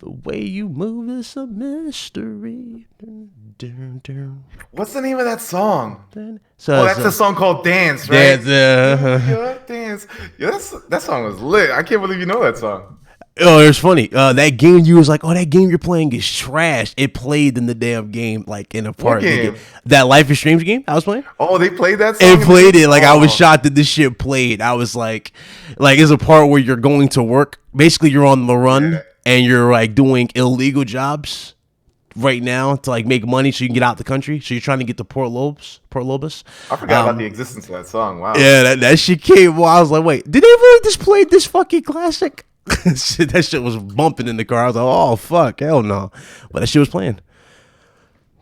The way you move is a mystery. What's the name of that song? So that's a song called Dance, right? Dance. Yeah, that song was lit. I can't believe you know that song. Oh, it was funny. That game you was like, oh, that game you're playing is trash. It played in the damn game, like in a part. What game? That Life is Strange game I was playing. Oh, they played that song? It played it. Like, I was shocked that this shit played. I was like it's a part where you're going to work. Basically, you're on the run and you're like doing illegal jobs right now to like make money so you can get out the country. So you're trying to get to Port Lobos. I forgot about the existence of that song. Wow. Yeah, that shit came. Well, I was like, wait, did they really just play this fucking classic? That shit was bumping in the car. I was like, oh fuck, hell no. But that shit was playing.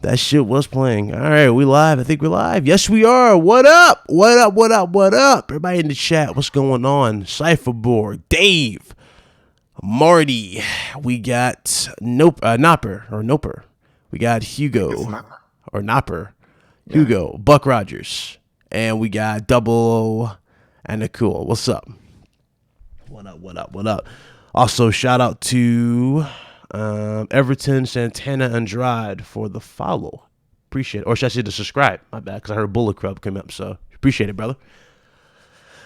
That shit was playing. All right, we live. I think we're live. Yes, we are. What up? What up? What up? What up? Everybody in the chat, what's going on? Cypherboard, Dave, Marty. We got Nopper. We got Hugo or Nopper. Yeah. Hugo, Buck Rogers, and we got Double O and Nicole. What's up? What up? Also, shout out to Everton Santana Andrade for the follow. Appreciate it. Or should I say the subscribe? My bad, because I heard Bullet Club come up, so appreciate it, brother.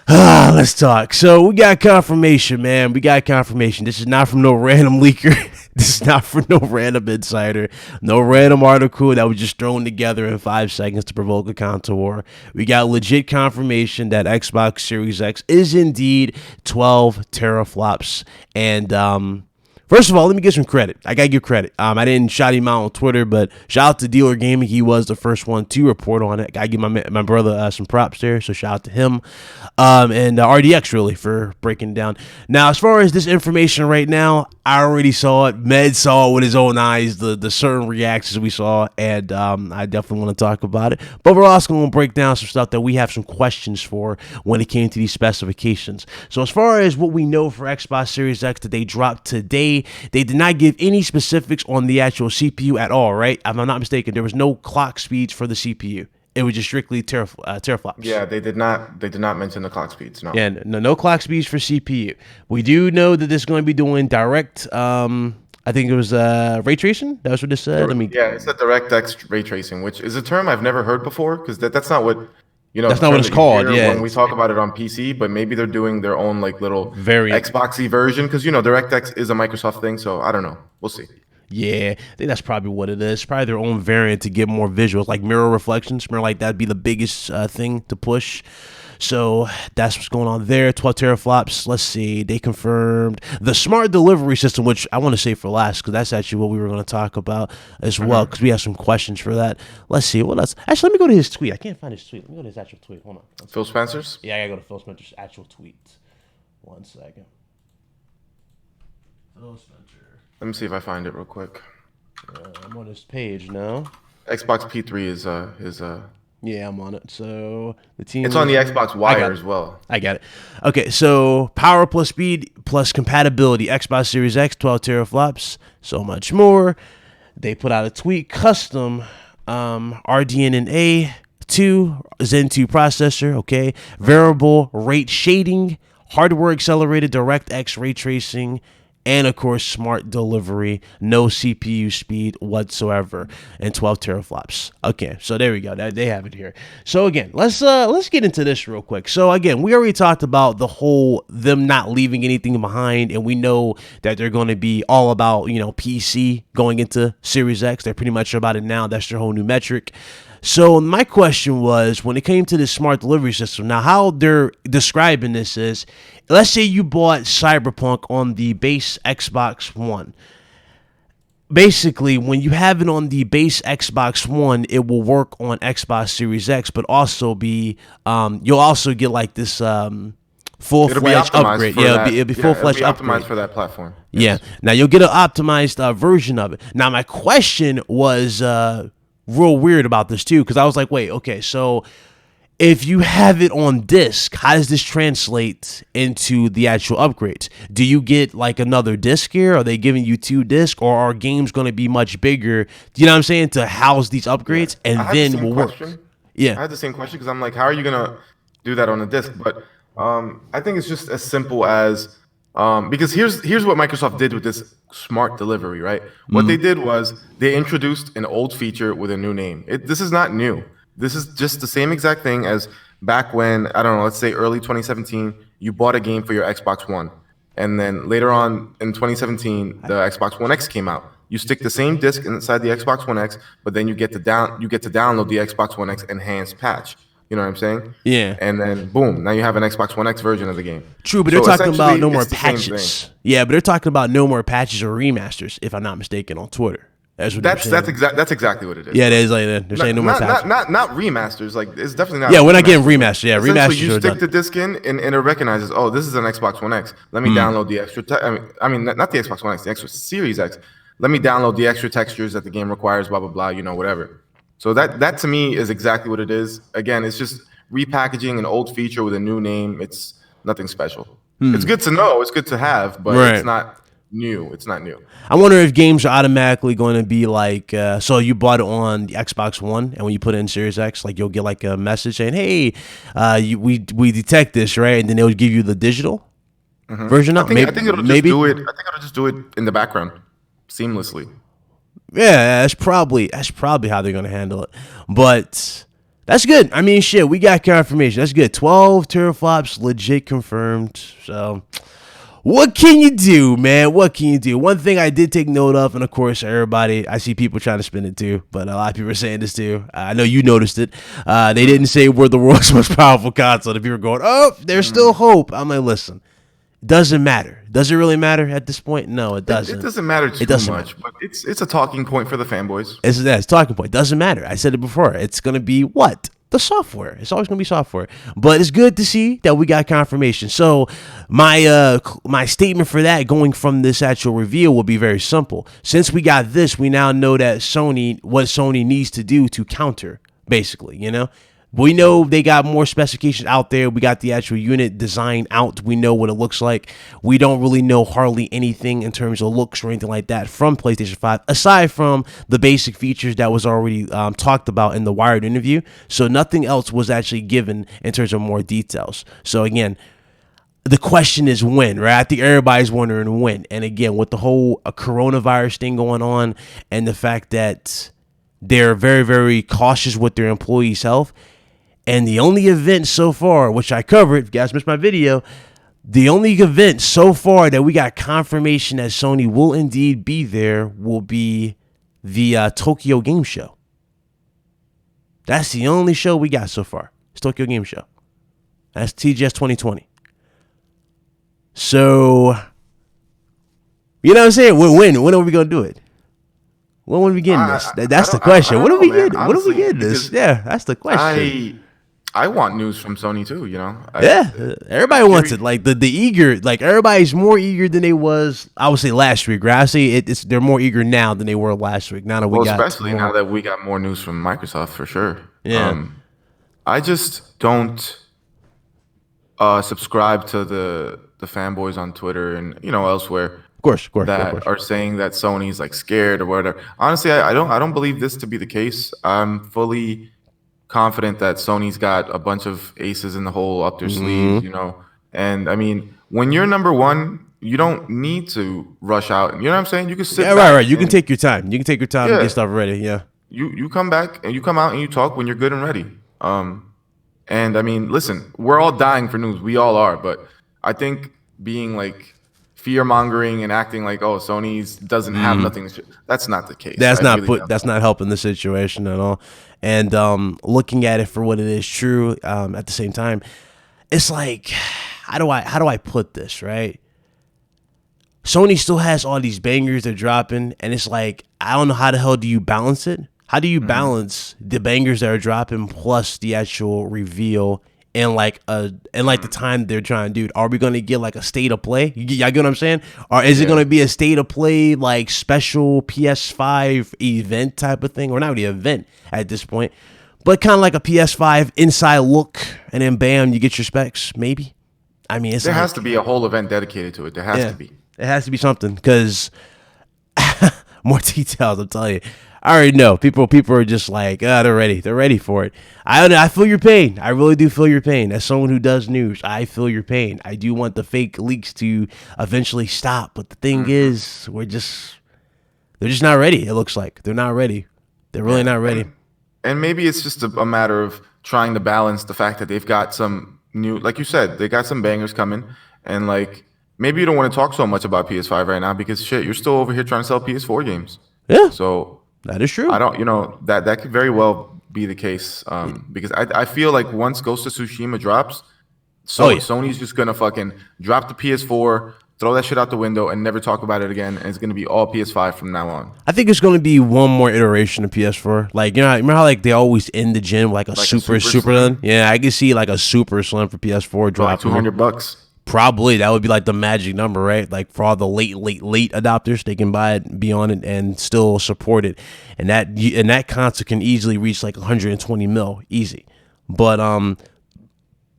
Let's talk. So we got confirmation, man. We got confirmation. This is not from no random leaker. This is not from no random insider. No random article that was just thrown together in 5 seconds to provoke a counter war. We got legit confirmation that Xbox Series X is indeed 12 teraflops. And first of all, let me give some credit. I gotta give credit. I didn't shout him out on Twitter, but shout out to Dealer Gaming. He was the first one to report on it. Gotta give my brother some props there, so shout out to him. And RDX really for breaking it down. Now, as far as this information right now, I already saw it. Med saw it with his own eyes, the certain reactions we saw, and I definitely want to talk about it. But we're also going to break down some stuff that we have some questions for when it came to these specifications. So as far as what we know for Xbox Series X that they dropped today, they did not give any specifics on the actual CPU at all, right? If I'm not mistaken, there was no clock speeds for the CPU. It was just strictly teraflops. Yeah, they did not mention the clock speeds. No. Yeah, no clock speeds for CPU. We do know that this is going to be doing direct. I think it was ray tracing. That was what this said. It said DirectX ray tracing, which is a term I've never heard before because that's not what that's not what it's called. Yeah, when we talk about it on PC, but maybe they're doing their own like little Xboxy version because DirectX is a Microsoft thing. So I don't know. We'll see. Yeah, I think that's probably what it is. Probably their own variant to get more visuals, like mirror reflections. Mirror like that'd be the biggest thing to push. So that's what's going on there. 12 teraflops. Let's see. They confirmed the smart delivery system, which I want to say for last because that's actually what we were going to talk about as well because we have some questions for that. Let's see. What else? Actually, let me go to his tweet. I can't find his tweet. Let me go to his actual tweet. Hold on. Phil Spencer's? Yeah, I got to go to Phil Spencer's actual tweet. 1 second. Phil Spencer. Let me see if I find it real quick. I'm on his page now. Xbox P3 is Yeah, I'm on it. So the team. It's on the Xbox Wire as well. I got it. Okay, so power plus speed plus compatibility. Xbox Series X, 12 teraflops, so much more. They put out a tweet, custom RDNA 2 Zen 2 processor. Okay, variable rate shading, hardware accelerated DirectX ray tracing. And of course, smart delivery, no CPU speed whatsoever, and 12 teraflops. Okay, so there we go. They have it here. So again, let's get into this real quick. So again, we already talked about the whole them not leaving anything behind, and we know that they're going to be all about PC going into Series X. They're pretty much about it now. That's their whole new metric. So my question was, when it came to this smart delivery system, now how they're describing this is, let's say you bought Cyberpunk on the base Xbox One. Basically, when you have it on the base Xbox One, it will work on Xbox Series X, but also be, you'll also get like this full-fledged upgrade. It'll be full-fledged upgrade. Optimized for that platform. Yes. Yeah. Now you'll get an optimized version of it. Now my question was real weird about this too, because I was like, wait, okay, so if you have it on disc, how does this translate into the actual upgrades? Do you get like another disc here? Are they giving you 2 discs, or are games going to be much bigger? You know what I'm saying? To house these upgrades and then will work. Yeah, I had the same question because I'm like, how are you gonna do that on a disc? But I think it's just as simple as Because here's what Microsoft did with this smart delivery, right? What they did was they introduced an old feature with a new name. This is not new. This is just the same exact thing as back when, I don't know, let's say early 2017, you bought a game for your Xbox One. And then later on in 2017, the Xbox One X came out. You stick the same disc inside the Xbox One X, but then you get to download the Xbox One X enhanced patch. You know what I'm saying? Yeah. And then boom, now you have an Xbox One X version of the game. True, but they're talking about no more patches. Yeah, but they're talking about no more patches or remasters, if I'm not mistaken, on Twitter. That's exactly what it is. Yeah, they're saying no more patches. Not remasters. Like, it's definitely not. Yeah, we're not getting remasters. Yeah, remasters. You stick the disc in, and it recognizes, oh, this is an Xbox One X. Let me download the extra. I mean, not the Xbox One X, the extra Series X. Let me download the extra textures that the game requires. Blah blah blah. You know, whatever. So that to me is exactly what it is. Again, it's just repackaging an old feature with a new name. It's nothing special. It's good to know. It's good to have, but it's not new. It's not new. I wonder if games are automatically going to be like, so you bought it on the Xbox One, and when you put it in Series X, like you'll get like a message saying, "Hey, we detect this, right?" And then they'll give you the digital version. I think it'll just do it in the background seamlessly. Yeah, that's probably how they're gonna handle it. But that's good. I mean, shit, we got confirmation. That's good. 12 teraflops legit confirmed. So what can you do, man? What can you do? One thing I did take note of, and of course, everybody, I see people trying to spin it too, but a lot of people are saying this too. I know you noticed it. They didn't say we're the world's most powerful console. The people are going, oh, there's still hope. I'm like, listen, doesn't matter. Does it really matter at this point? No, it doesn't. It doesn't matter too much, but it's a talking point for the fanboys. It's a talking point. Doesn't matter. I said it before. It's going to be what? The software. It's always going to be software. But it's good to see that we got confirmation. So my statement for that going from this actual reveal will be very simple. Since we got this, we now know that what Sony needs to do to counter, basically, you know? We know they got more specifications out there. We got the actual unit design out. We know what it looks like. We don't really know hardly anything in terms of looks or anything like that from PlayStation 5, aside from the basic features that was already talked about in the Wired interview. So nothing else was actually given in terms of more details. So again, the question is when, right? I think everybody's wondering when. And again, with the whole coronavirus thing going on and the fact that they're very, very cautious with their employees' health. And the only event so far, which I covered, if you guys missed my video, the only event so far that we got confirmation that Sony will indeed be there will be the Tokyo Game Show. That's the only show we got so far. It's Tokyo Game Show. That's TGS 2020. So, you know what I'm saying? When are we going to do it? When are we getting this? That's the question. When are we getting this? When are we getting this? Yeah, that's the question. I want news from Sony too, you know? Everybody wants it. Like the eager, like everybody's more eager than they was, I would say last week, right? I say they're more eager now than they were last week. Now that especially now that we got more news from Microsoft for sure. Yeah. I just don't subscribe to the fanboys on Twitter and, you know, elsewhere. Of course. Are saying that Sony's like scared or whatever. Honestly, I don't believe this to be the case. I'm fully confident that Sony's got a bunch of aces in the hole up their sleeves, you know. And I mean, when you're number one, you don't need to rush out. You know what I'm saying? You can sit back. Right. You can take your time. You can take your time and get stuff ready. Yeah. You come back and you come out and you talk when you're good and ready. And I mean, listen, we're all dying for news. We all are, but I think being like fear mongering and acting like, oh, Sony's doesn't have nothing. That's not the case. That's not helping the situation at all. And looking at it for what it is, true. At the same time, it's like, how do I put this, right? Sony still has all these bangers they're dropping, and it's like, I don't know how the hell do you balance it. How do you balance the bangers that are dropping plus the actual reveal? And like the time they're trying to do. Are we gonna get like a state of play? Y'all get what I'm saying? Or is it gonna be a state of play like special PS5 event type of thing? Or not really an event at this point, but kind of like a PS5 inside look, and then bam, you get your specs. Maybe. I mean, there has to be a whole event dedicated to it. There has to be. It has to be something because more details. I'm telling you. I already know people are just like, they're ready for it. I feel your pain. I really do feel your pain. As someone who does news, I feel your pain. I do want the fake leaks to eventually stop, but the thing is, they're just not ready. It looks like they're not ready. They're really not ready. And maybe it's just a matter of trying to balance the fact that they've got some new, like you said, they got some bangers coming, and like maybe you don't want to talk so much about PS5 right now because shit, you're still over here trying to sell PS4 games. Yeah. So that is true. I don't, that could very well be the case. Because I feel like once Ghost of Tsushima drops, Sony's just gonna fucking drop the PS4, throw that shit out the window, and never talk about it again. And it's gonna be all PS5 from now on. I think it's gonna be one more iteration of PS4. Like, remember how like they always end the gen with like a super slim? Yeah, I can see like a super slim for PS4 dropping like $200. Probably that would be like the magic number, right? Like for all the late adopters, they can buy it, be on it, and still support it. And that console can easily reach like 120 mil, easy. But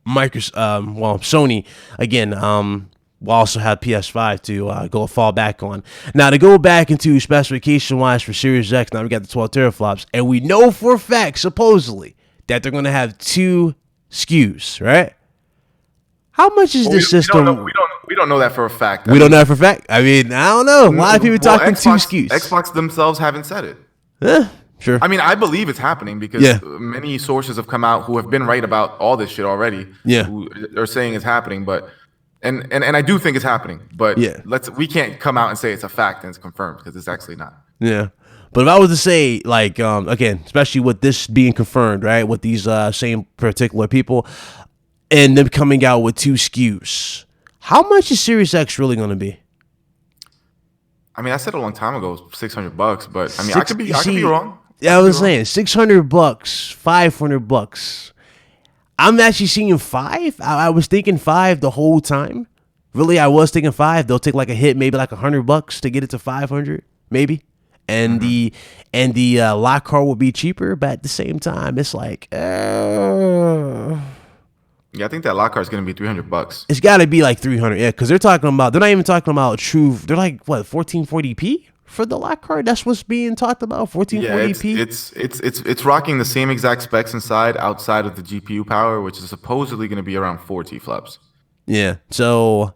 Sony again, will also have PS5 to fall back on. Now to go back into specification wise for Series X, now we got the 12 teraflops, and we know for a fact, supposedly, that they're going to have 2 SKUs, right? How much is this system? We don't know that for a fact. We don't know that for a fact. I mean, I don't know. A lot of people talking 2 SKUs. Xbox themselves haven't said it. Sure. I mean, I believe it's happening because many sources have come out who have been right about all this shit already. Yeah. Who are saying it's happening, but and I do think it's happening. But we can't come out and say it's a fact and it's confirmed because it's actually not. Yeah. But if I was to say, like, again, especially with this being confirmed, right, with these same particular people, and them coming out with 2 SKUs, how much is Series X really going to be? I mean, I said a long time ago, $600, but I mean, I could be wrong. Yeah, I was saying $600, $500. I'm actually seeing 5. I was thinking 5 the whole time. Really, I was thinking 5. They'll take like a hit, maybe like $100 to get it to 500, maybe. And the lock card will be cheaper, but at the same time, it's like, yeah, I think that lock card is going to be $300. It's got to be like 300, yeah, because they're not even talking about true. They're like what 1440p for the lock card. That's what's being talked about. 1440p. Yeah, it's rocking the same exact specs outside of the GPU power, which is supposedly going to be around 4 T-flops. Yeah, so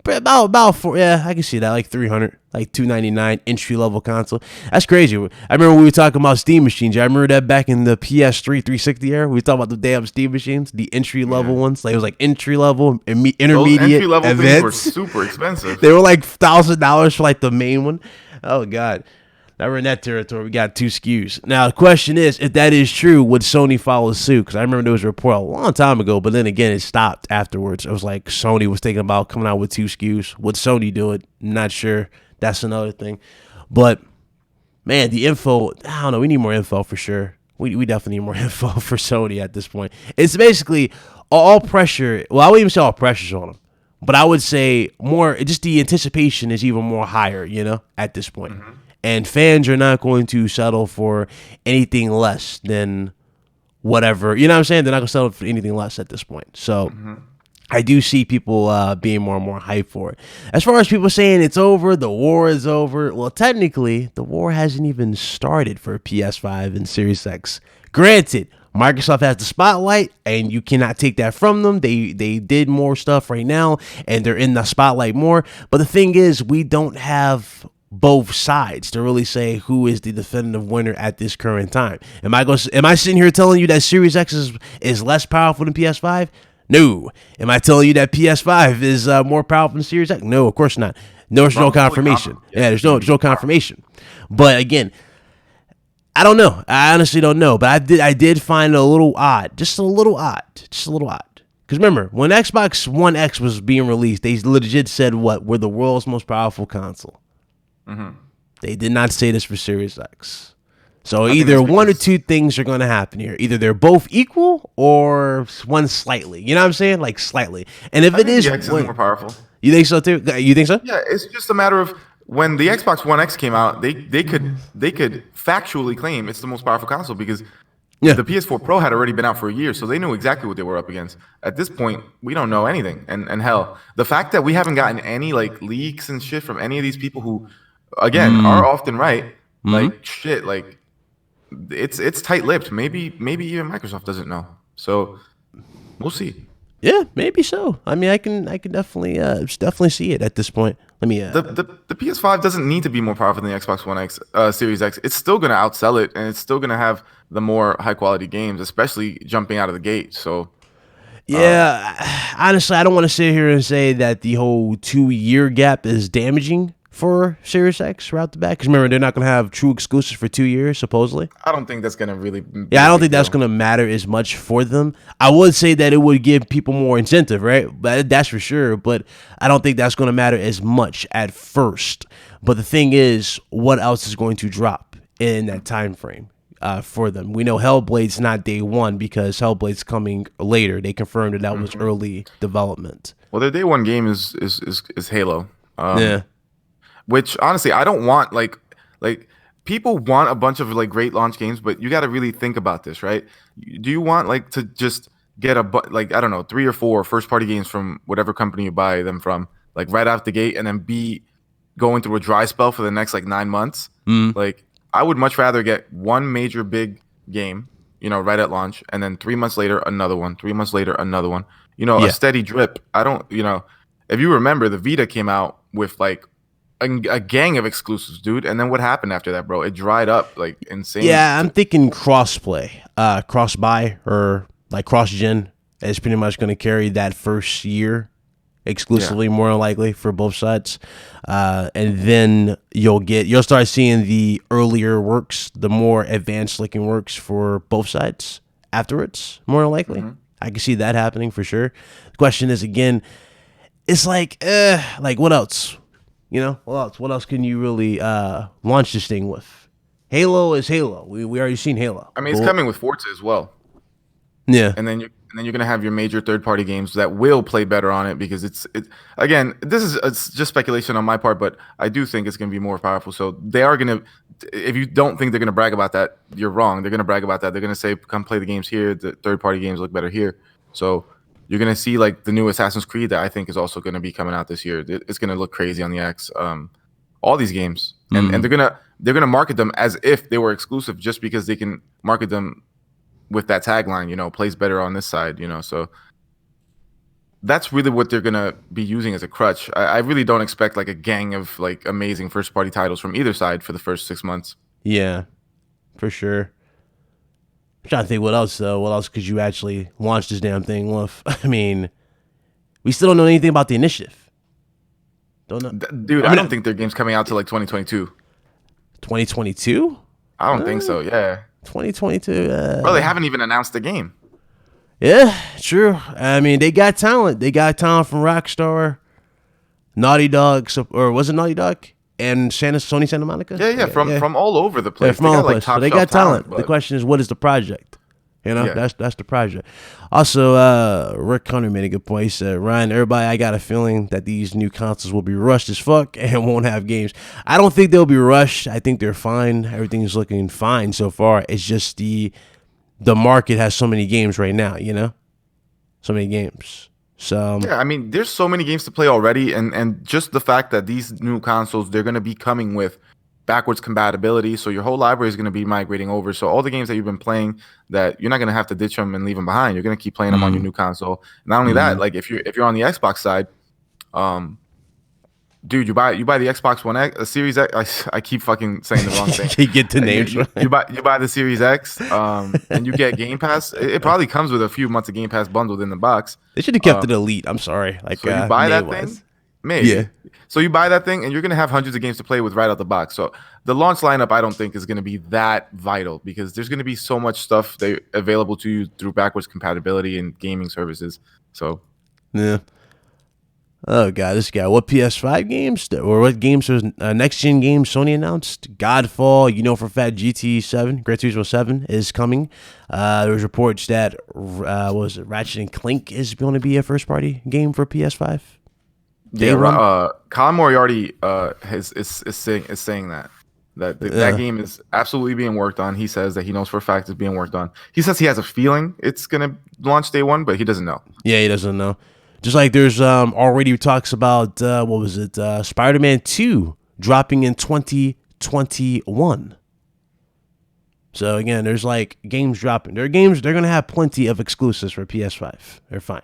about 4. Yeah, I can see that, like 300, like $299 entry level console. That's crazy. I remember we were talking about Steam machines. I remember that back in the PS3 360 era. We were talking about the damn Steam machines, the entry level ones. Like it was like entry level, intermediate, those entry level things were super expensive. They were like $1,000 for like the main one. Oh god. Now we're in that territory. We got 2 SKUs. Now, the question is, if that is true, would Sony follow suit? Because I remember there was a report a long time ago, but then again, it stopped afterwards. It was like Sony was thinking about coming out with 2 SKUs. Would Sony do it? Not sure. That's another thing. But, man, the info, I don't know. We need more info for sure. We definitely need more info for Sony at this point. It's basically all pressure. Well, I wouldn't even say all pressure's on them. But I would say more, just the anticipation is even more higher, at this point. Mm-hmm. And fans are not going to settle for anything less than whatever. You know what I'm saying? They're not going to settle for anything less at this point. So I do see people being more and more hyped for it. As far as people saying it's over, the war is over. Well, technically, the war hasn't even started for PS5 and Series X. Granted, Microsoft has the spotlight, and you cannot take that from them. They did more stuff right now, and they're in the spotlight more. But the thing is, we don't have both sides to really say who is the definitive winner at this current time. Am I sitting here telling you that Series X is less powerful than PS5? No. Am I telling you that PS5 is more powerful than Series X? No, of course not. There's no confirmation. Yeah, there's no confirmation. But again, I don't know. I honestly don't know. But I did find it a little odd. Just a little odd. Because remember, when Xbox One X was being released, they legit said we're the world's most powerful console. Mm-hmm. They did not say this for Series X. So either one or two things are going to happen here. Either they're both equal or one slightly. You know what I'm saying? Like slightly. And if it is, the X is more powerful. You think so too? You think so? Yeah, it's just a matter of when the Xbox One X came out, they could factually claim it's the most powerful console because the PS4 Pro had already been out for a year, so they knew exactly what they were up against. At this point, we don't know anything. And hell, the fact that we haven't gotten any like leaks and shit from any of these people who, again, are often right, Like shit, like it's tight-lipped. Maybe even Microsoft doesn't know. So we'll see. Yeah, maybe so. I mean, I can definitely see it at this point. Let me. The PS5 doesn't need to be more powerful than the Xbox One X, Series X. It's still gonna outsell it, and it's still gonna have the more high-quality games, especially jumping out of the gate. So Yeah, honestly, I don't want to sit here and say that the whole 2-year gap is damaging for Series X right out the bat. Because remember, they're not going to have true exclusives for 2 years, supposedly. I don't think that's gonna really. Yeah, I don't think that's going to matter as much for them. I would say that it would give people more incentive, right? But that's for sure. But I don't think that's going to matter as much at first. But the thing is, what else is going to drop in that time frame? For them, we know Hellblade's not day one because Hellblade's coming later. They confirmed that was early development. Well, their day one game is Halo. Yeah, Which honestly, I don't want like people want a bunch of like great launch games, but you got to really think about this, right? Do you want like to just get like I don't know 3 or 4 first party games from whatever company you buy them from, like right out the gate, and then be going through a dry spell for the next like 9 months? Like I would much rather get one major big game, right at launch, and then 3 months later another one, 3 months later another one. A steady drip. I don't, if you remember, the Vita came out with like a gang of exclusives, dude. And then what happened after that, bro? It dried up like insane. Yeah, I'm thinking crossplay, cross-buy, or like cross-gen is pretty much going to carry that first year exclusively, more than likely, for both sides. And then you'll start seeing the earlier works, the more advanced looking works for both sides afterwards, more than likely. I can see that happening for sure. The question is, again, it's like what else? What else can you really launch this thing with? Halo is Halo. We already seen Halo. I mean, it's coming with Forza as well. Yeah. And then you're gonna have your major third-party games that will play better on it, because it's again, it's just speculation on my part, but I do think it's gonna be more powerful. So they are gonna, if you don't think they're gonna brag about that, you're wrong. They're gonna brag about that. They're gonna say, come play the games here. The third-party games look better here. So you're gonna see like the new Assassin's Creed that I think is also gonna be coming out this year. It's gonna look crazy on the X. All these games, and they're gonna market them as if they were exclusive, just because they can market them with that tagline, plays better on this side, so that's really what they're gonna be using as a crutch. I really don't expect like a gang of like amazing first party titles from either side for the first 6 months. Yeah, for sure. I'm trying to think what else though. What else could you actually launch this damn thing with? I mean, we still don't know anything about the initiative. Don't know, dude. I don't think their game's coming out till like 2022. 2022? I don't think so. Yeah. 2022. Well, they haven't even announced the game. Yeah, true. I mean, they got talent. They got talent from Rockstar, Naughty Dog, or was it Naughty Dog and Sony Santa Monica? Yeah, from all over the place. Yeah, from all over the place. So they got talent. But the question is, what is the project? Yeah. That's the project. Also, Rick Hunter made a good point. He said, Ryan, everybody, I got a feeling that these new consoles will be rushed as fuck and won't have games. I don't think they'll be rushed. I think they're fine. Everything's looking fine so far. It's just the market has so many games right now, so many games. So yeah, I mean, there's so many games to play already, and just the fact that these new consoles, they're going to be coming with backwards compatibility, so your whole library is going to be migrating over. So all the games that you've been playing, that you're not going to have to ditch them and leave them behind. You're going to keep playing them on your new console. Not only that, like if you're on the Xbox side, dude, you buy the Xbox One X, Series X. I keep fucking saying the wrong thing. You get the names right. You buy the Series X, and you get Game Pass. It probably comes with a few months of Game Pass bundled in the box. They should have kept it Elite. I'm sorry. Like, so you buy that thing, maybe. Yeah. So you buy that thing, and you're gonna have hundreds of games to play with right out the box. So the launch lineup, I don't think, is gonna be that vital, because there's gonna be so much stuff available to you through backwards compatibility and gaming services. So yeah. Oh god, this guy. What PS5 games or what games was next gen games Sony announced? Godfall, for a fact GT7, Gran Turismo 7 is coming. There was reports that what was it, Ratchet and Clank is going to be a first party game for PS5. Colin Moriarty is saying that game is absolutely being worked on. He says that he knows for a fact it's being worked on. He says he has a feeling it's gonna launch day one, but he doesn't know. Yeah, he doesn't know. Just like there's already talks about Spider-Man 2 dropping in 2022. 2021. So again, there's like games dropping. There are games, they're gonna have plenty of exclusives for PS5. They're fine.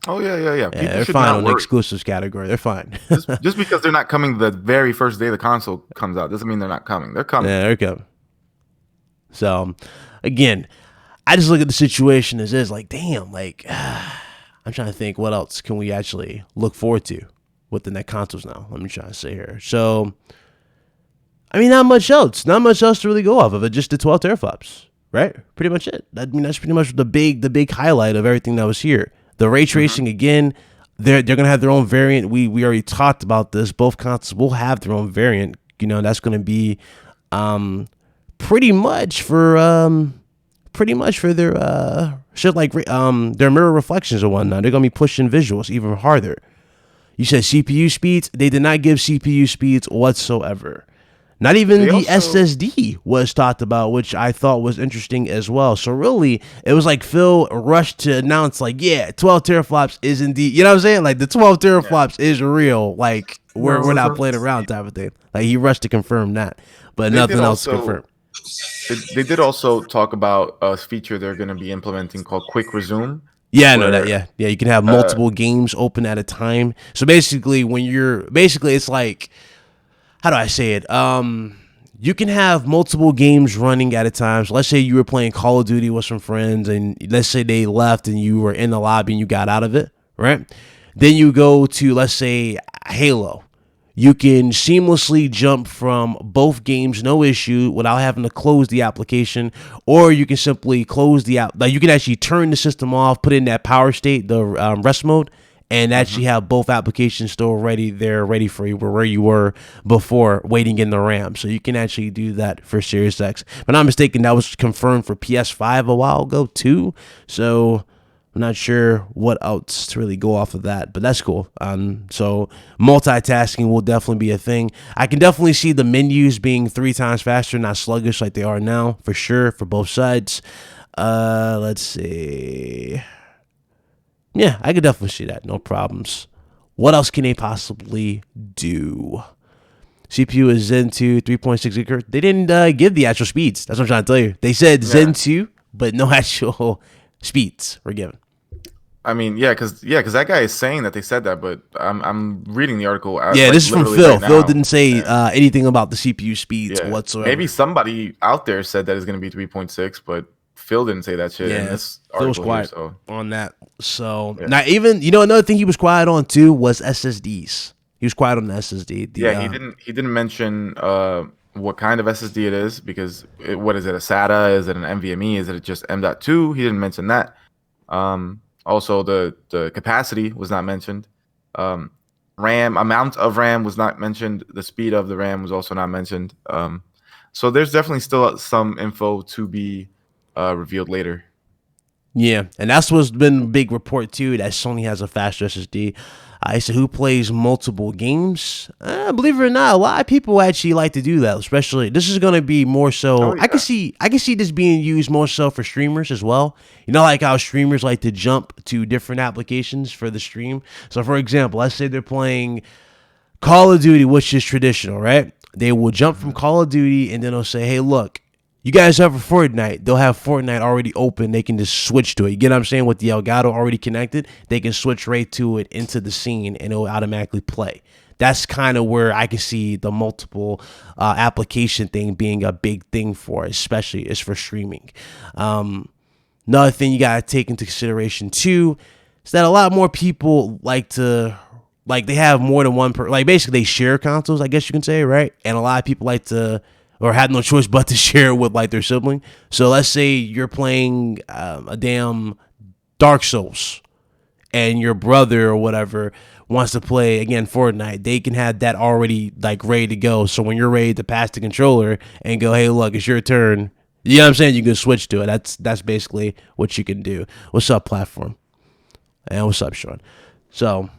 Oh yeah. People They're should fine not on the worry. exclusives category. They're fine. Just because they're not coming the very first day the console comes out doesn't mean they're not coming. They're coming. Yeah, they're coming. So again, I just look at the situation as is like, damn, like I'm trying to think what else can we actually look forward to with the next consoles now. Let me try to say here. So I mean, not much else to really go off of it. Just the 12 teraflops, right? Pretty much it. I mean, that's pretty much the big highlight of everything that was here. The ray tracing again. They're gonna have their own variant. We already talked about this. Both consoles will have their own variant. You know, that's gonna be pretty much for their shit like their mirror reflections and whatnot. They're gonna be pushing visuals even harder. You said CPU speeds. They did not give CPU speeds whatsoever. Not even the SSD was talked about, which I thought was interesting as well. So really, it was like Phil rushed to announce, like, yeah, 12 teraflops is indeed, you know what I'm saying? Like the 12 teraflops is real. Like we're not playing around type of thing. Like he rushed to confirm that, but nothing else to confirm. They did also talk about a feature they're going to be implementing called Quick Resume. Yeah, I know that. Yeah. You can have multiple games open at a time. So basically, it's like, how do I say it? You can have multiple games running at a time. So let's say you were playing Call of Duty with some friends, and let's say they left and you were in the lobby and you got out of it, right? Then you go to, let's say, Halo. You can seamlessly jump from both games, no issue, without having to close the application, or you can simply close the app. Like you can actually turn the system off, put in that power state, the rest mode, and actually have both applications still ready for you where you were before waiting in the RAM. So you can actually do that for Series X. If I'm not mistaken, that was confirmed for PS5 a while ago too. So I'm not sure what else to really go off of that, but that's cool. So multitasking will definitely be a thing. I can definitely see the menus being 3 times faster, not sluggish like they are now, for sure, for both sides. Let's see. Yeah, I could definitely see that. No problems. What else can they possibly do? CPU is Zen 2, 3.6 GHz. They didn't give the actual speeds. That's what I'm trying to tell you. They said Zen 2, but no actual speeds were given. I mean, because that guy is saying that they said that, but I'm reading the article. Yeah, this is from Phil. Right, Phil didn't say anything about the CPU speeds whatsoever. Maybe somebody out there said that it's going to be 3.6, but Phil didn't say that shit. Yeah, in this Phil was quiet here, on that. So now, even another thing he was quiet on too was SSDs. He was quiet on the SSD. He didn't mention what kind of SSD it is because what is it? A SATA? Is it an NVMe? Is it just M.2? He didn't mention that. Also, the capacity was not mentioned. RAM amount of RAM was not mentioned. The speed of the RAM was also not mentioned. So there's definitely still some info to be revealed later. Yeah, and that's what's been a big report too, that Sony has a faster SSD. I said, who plays multiple games? Believe it or not, a lot of people actually like to do that. Especially, this is going to be more so. Oh, yeah. I can see this being used more so for streamers as well. You know, like how streamers like to jump to different applications for the stream. So, for example, let's say they're playing Call of Duty, which is traditional, right? They will jump from Call of Duty and then they'll say, hey, look, you guys have a Fortnite. They'll have Fortnite already open. They can just switch to it. You get what I'm saying? With the Elgato already connected, they can switch right to it into the scene and it'll automatically play. That's kind of where I can see the multiple application thing being a big thing for, especially is for streaming. Another thing you got to take into consideration too is that a lot more people they have more than one basically they share consoles, I guess you can say, right? And a lot of people like to, or have no choice but to share it with like their sibling. So let's say you're playing a damn Dark Souls and your brother or whatever wants to play, again, Fortnite. They can have that already like ready to go. So when you're ready to pass the controller and go, hey, look, it's your turn. You know what I'm saying? You can switch to it. That's basically what you can do. What's up, platform? And what's up, Sean? So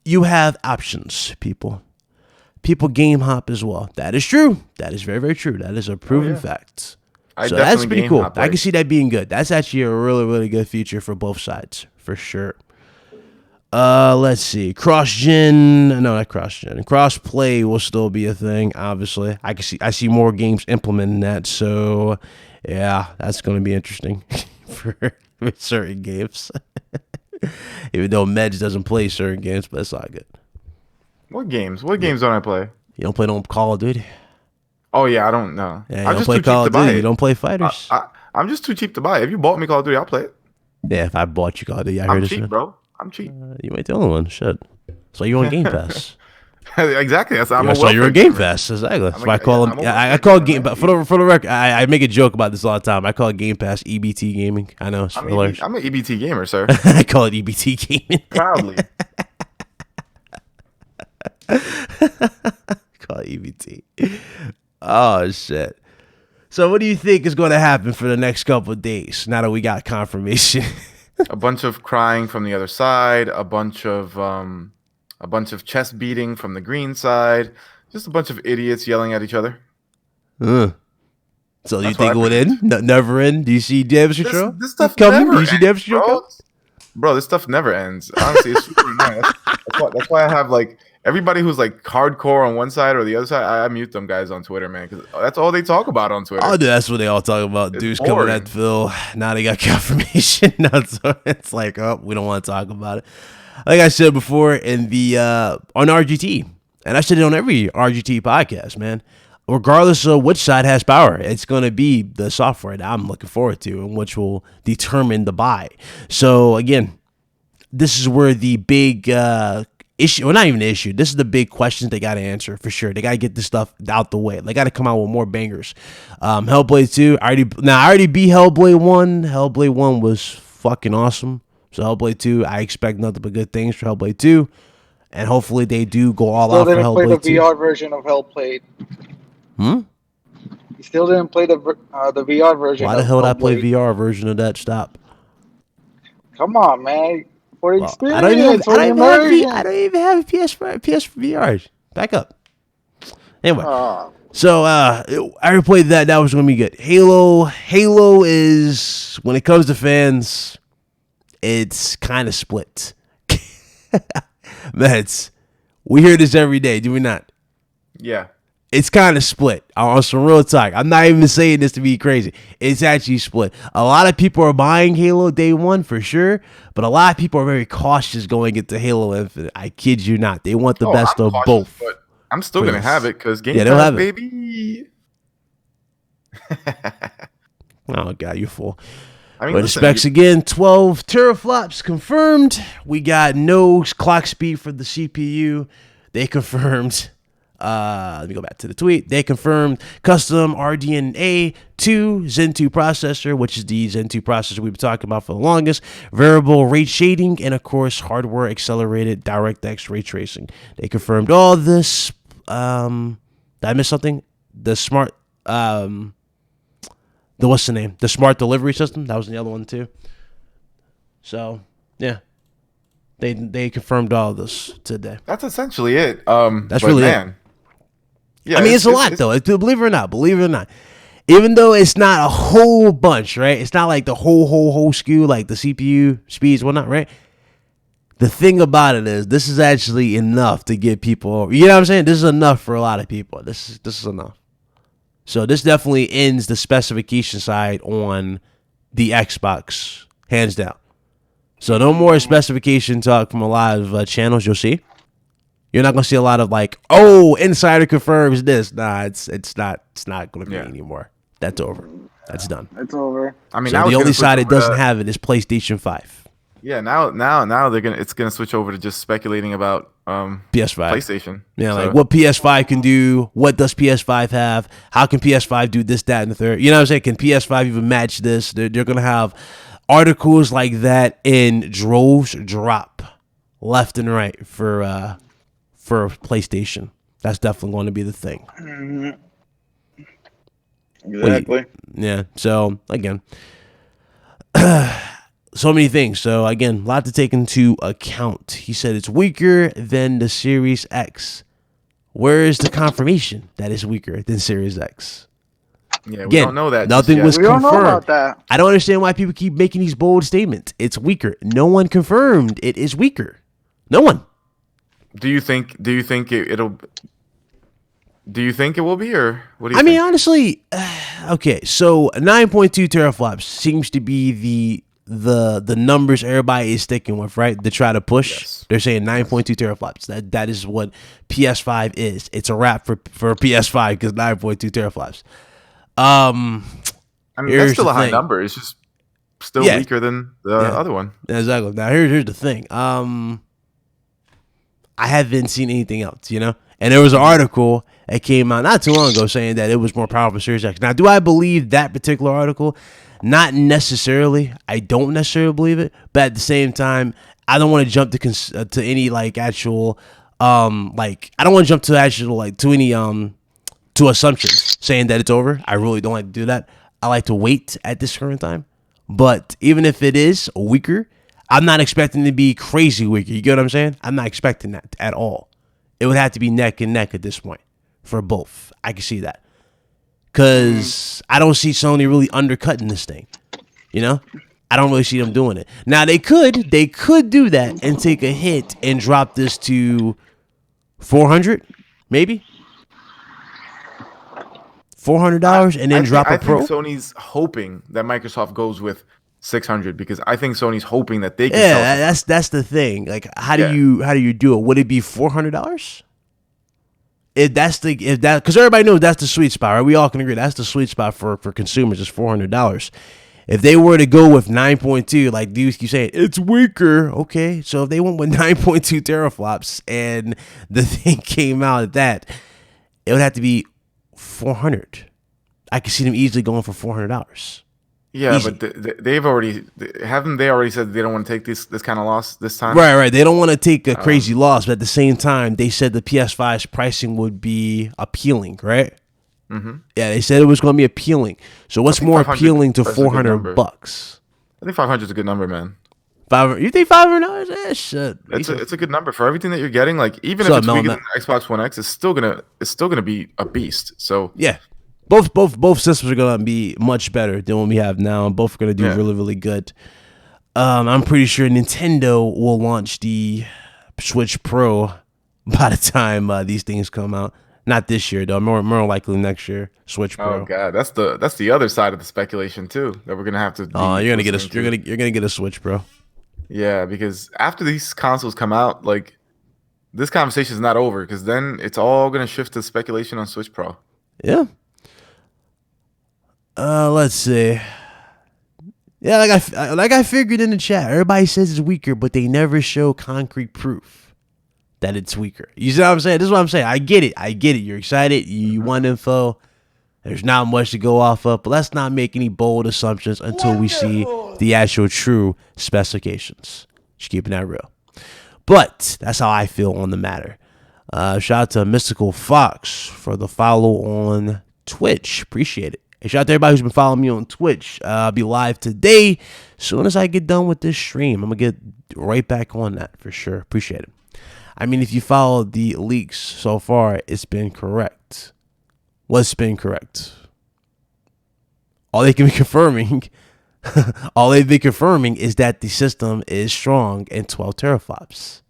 you have options, people. People game hop as well. That is true. That is very, very true. That is a proven fact. So that's pretty cool. I can see that being good. That's actually a really, really good feature for both sides, for sure. Let's see. Cross-gen. No, not cross-gen. Cross-play will still be a thing, obviously. I see more games implementing that. So, yeah, that's going to be interesting for certain games. Even though Meds doesn't play certain games, but it's all good. What games? What games don't I play? You don't play no Call of Duty? Oh, yeah, I don't know. Yeah, you I'm don't just play too cheap Call to of buy Duty. it. You don't play fighters? I'm just too cheap to buy it. If you bought me Call of Duty, I'll play it. Yeah, if I bought you Call of Duty, I heard I'm this cheap, shit. bro. I'm cheap. You ain't the only one. Shit. So you're on Game Pass. Exactly. You're on Game Pass. Exactly. That's why I call them. I call Game. But for the record, I make a joke about this all the time. I call it Game Pass EBT gaming. I know. I'm an EBT gamer, sir. I call it EBT gaming. Proudly. Call it EBT. Oh shit. So what do you think is going to happen for the next couple of days now that we got confirmation? A bunch of crying from the other side, a bunch of chest beating from the green side, just a bunch of idiots yelling at each other. So you think it would end? Never end? Do you see damage control? This stuff coming? never Do you see damage control coming? Bro, this stuff never ends. Honestly, it's super annoying. That's why I have like everybody who's like hardcore on one side or the other side. I mute them guys on Twitter, man, because that's all they talk about on Twitter. Oh, dude, that's what they all talk about. It's Dudes boring. coming at Phil. Now they got confirmation. Now it's like, oh, we don't want to talk about it. Like I said before in the on RGT, and I said it on every RGT podcast, man. Regardless of which side has power, it's going to be the software that I'm looking forward to and which will determine the buy. So, again, this is where the big issue, well, not even the issue, this is the big questions they got to answer for sure. They got to get this stuff out the way. They got to come out with more bangers. Hellblade 2, I already beat Hellblade 1. Hellblade 1 was fucking awesome. So, Hellblade 2, I expect nothing but good things for Hellblade 2. And hopefully they do go all out for Hellblade 2. Play the VR version of Hellblade. You still didn't play the VR version. Why the hell did I play VR version of that? Stop. Come on, man. For the experience. I don't even have a PSVR. Back up. Anyway. So I already played that. That was going to be good. Halo is, when it comes to fans, it's kind of split. Man, we hear this every day, do we not? Yeah. It's kind of split on some real talk. I'm not even saying this to be crazy. It's actually split. A lot of people are buying Halo day one for sure, but a lot of people are very cautious going into Halo Infinite. I kid you not. They want the best of both. But I'm still going to have it because Game they'll Pass, have baby. Oh, God, you fool. I mean, but the specs again, 12 teraflops confirmed. We got no clock speed for the CPU. They confirmed. Let me go back to the tweet. They confirmed custom RDNA 2 Zen 2 processor, which is the Zen 2 processor we've been talking about for the longest. Variable rate shading, and of course, hardware accelerated DirectX ray tracing. They confirmed all this. Did I miss something? The smart. What's the name? The smart delivery system. That was the other one too. So yeah. They confirmed all of this today. That's essentially it. That's really it. Yeah, I mean, it's a lot, though. Believe it or not. Even though it's not a whole bunch, right? It's not like the whole SKU, like the CPU speeds, whatnot, right? The thing about it is, this is actually enough to get people over. You know what I'm saying? This is enough for a lot of people. This is enough. So this definitely ends the specification side on the Xbox, hands down. So no more specification talk from a lot of channels you'll see. You're not gonna see a lot of like, oh, insider confirms this. Nah, it's not gonna be anymore. That's over. That's done. It's over. I mean, so the only side that doesn't have it is PlayStation 5. Yeah, now it's gonna switch over to just speculating about PS5, PlayStation. Yeah, like what PS5 can do. What does PS5 have? How can PS5 do this, that, and the third? You know what I'm saying? Can PS5 even match this? They're gonna have articles like that in droves drop left and right for PlayStation. That's definitely going to be the thing. Exactly. Yeah. So again, so many things. So again, a lot to take into account. He said it's weaker than the Series X. Where is the confirmation that it's weaker than Series X? Yeah, we don't know that. Nothing was confirmed. Don't know about that. I don't understand why people keep making these bold statements. It's weaker. No one confirmed it is weaker. No one. Do you think it'll? Do you think it will be, or what do you I think? mean, honestly, okay. So 9.2 teraflops seems to be the numbers everybody is sticking with, right? To try to push. Yes. They're saying 9.2 teraflops. That is what PS5 is. It's a wrap for PS5 because 9.2 teraflops. I mean, that's here's still the a high thing. number. It's just still Yeah. weaker than the other one. Exactly. Now here's the thing. I haven't seen anything else, you know? And there was an article that came out not too long ago saying that it was more powerful Series X. Now, do I believe that particular article? Not necessarily. I don't necessarily believe it. But at the same time, I don't want to jump to any like actual like I don't want to jump to actual like to any to assumptions saying that it's over. I really don't like to do that. I like to wait at this current time. But even if it is weaker, I'm not expecting it to be crazy weaker. You get what I'm saying? I'm not expecting that at all. It would have to be neck and neck at this point for both. I can see that. Because I don't see Sony really undercutting this thing. You know? I don't really see them doing it. Now, they could do that and take a hit and drop this to 400, maybe? $400 and then drop a Pro? I think Sony's hoping that Microsoft goes with 600 because I think Sony's hoping that they can Yeah, that's the thing. Like, how do you do it? Would it be $400? Because everybody knows that's the sweet spot, right? We all can agree that's the sweet spot for consumers is $400. If they were to go with 9.2, like you say, it's weaker. Okay, so if they went with 9.2 teraflops and the thing came out at that, it would have to be 400. I could see them easily going for $400. Yeah, Easy. but they've already said they don't want to take this kind of loss this time. Right. They don't want to take a crazy loss, but at the same time, they said the PS5's pricing would be appealing, right? Mm-hmm. Yeah, they said it was going to be appealing. So what's more appealing to $400? I think 500 is a good number, man. You think $500? Yeah, shit. It's a good number for everything that you're getting. Like even if it's weaker than the Xbox One X, it's still gonna be a beast. So yeah. Both systems are gonna be much better than what we have now, and both are gonna do really, really good. I'm pretty sure Nintendo will launch the Switch Pro by the time these things come out. Not this year though, more likely next year. Switch Pro. Oh god, that's the other side of the speculation too that we're gonna have to. You're gonna get a Switch Pro. Yeah, because after these consoles come out, like this conversation is not over because then it's all gonna shift to speculation on Switch Pro. Yeah. Let's see. Yeah, like I figured in the chat, everybody says it's weaker, but they never show concrete proof that it's weaker. You see what I'm saying? This is what I'm saying. I get it. You're excited. You want info. There's not much to go off of, but let's not make any bold assumptions until we see the actual true specifications. Just keeping that real. But that's how I feel on the matter. Shout out to Mystical Fox for the follow on Twitch. Appreciate it. Hey, shout out to everybody who's been following me on Twitch. I'll be live today. As soon as I get done with this stream, I'm going to get right back on that for sure. Appreciate it. I mean, if you follow the leaks so far, it's been correct. What's been correct? All they can be confirming, all they've been confirming is that the system is strong and 12 teraflops.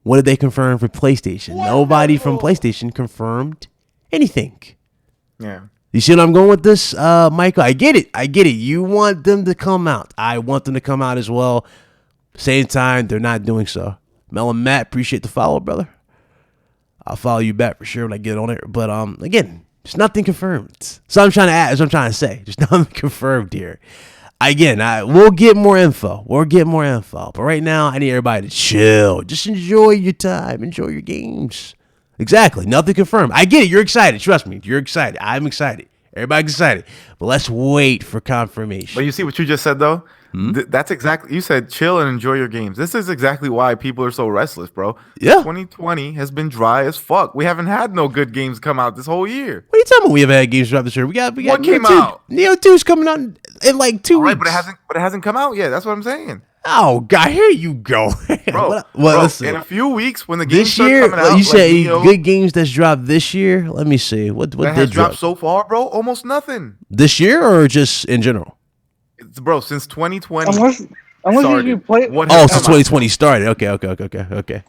What did they confirm for PlayStation? Nobody from PlayStation confirmed anything. Yeah. You see what I'm going with this, Michael? I get it. You want them to come out. I want them to come out as well. Same time, they're not doing so. Mel and Matt, appreciate the follow, brother. I'll follow you back for sure when I get on it. But again, there's nothing confirmed. So I'm trying to add, that's what I'm trying to say. There's nothing confirmed here. Again, we'll get more info. But right now, I need everybody to chill. Just enjoy your time. Enjoy your games. Exactly. Nothing confirmed. I get it. You're excited. Trust me. You're excited. I'm excited. Everybody's excited. But let's wait for confirmation. But you see what you just said, though? That's exactly, you said chill and enjoy your games. This is exactly why people are so restless, bro. Yeah. 2020 has been dry as fuck. We haven't had no good games come out this whole year. What are you talking about? We haven't had games drop this year. We got what came Neo 2. out? Neo 2 is coming out in like 2 weeks. Right, but it hasn't come out yet. That's what I'm saying. Oh God, here you go, bro. Listen. In a few weeks, when the games this year, start coming out, you say Neo, good games that's dropped this year. Let me see what that has dropped so far, bro. Almost nothing this year, or just in general. Bro, since 2020. Unless if you play, What Oh, has so come out? 2020 started. Okay.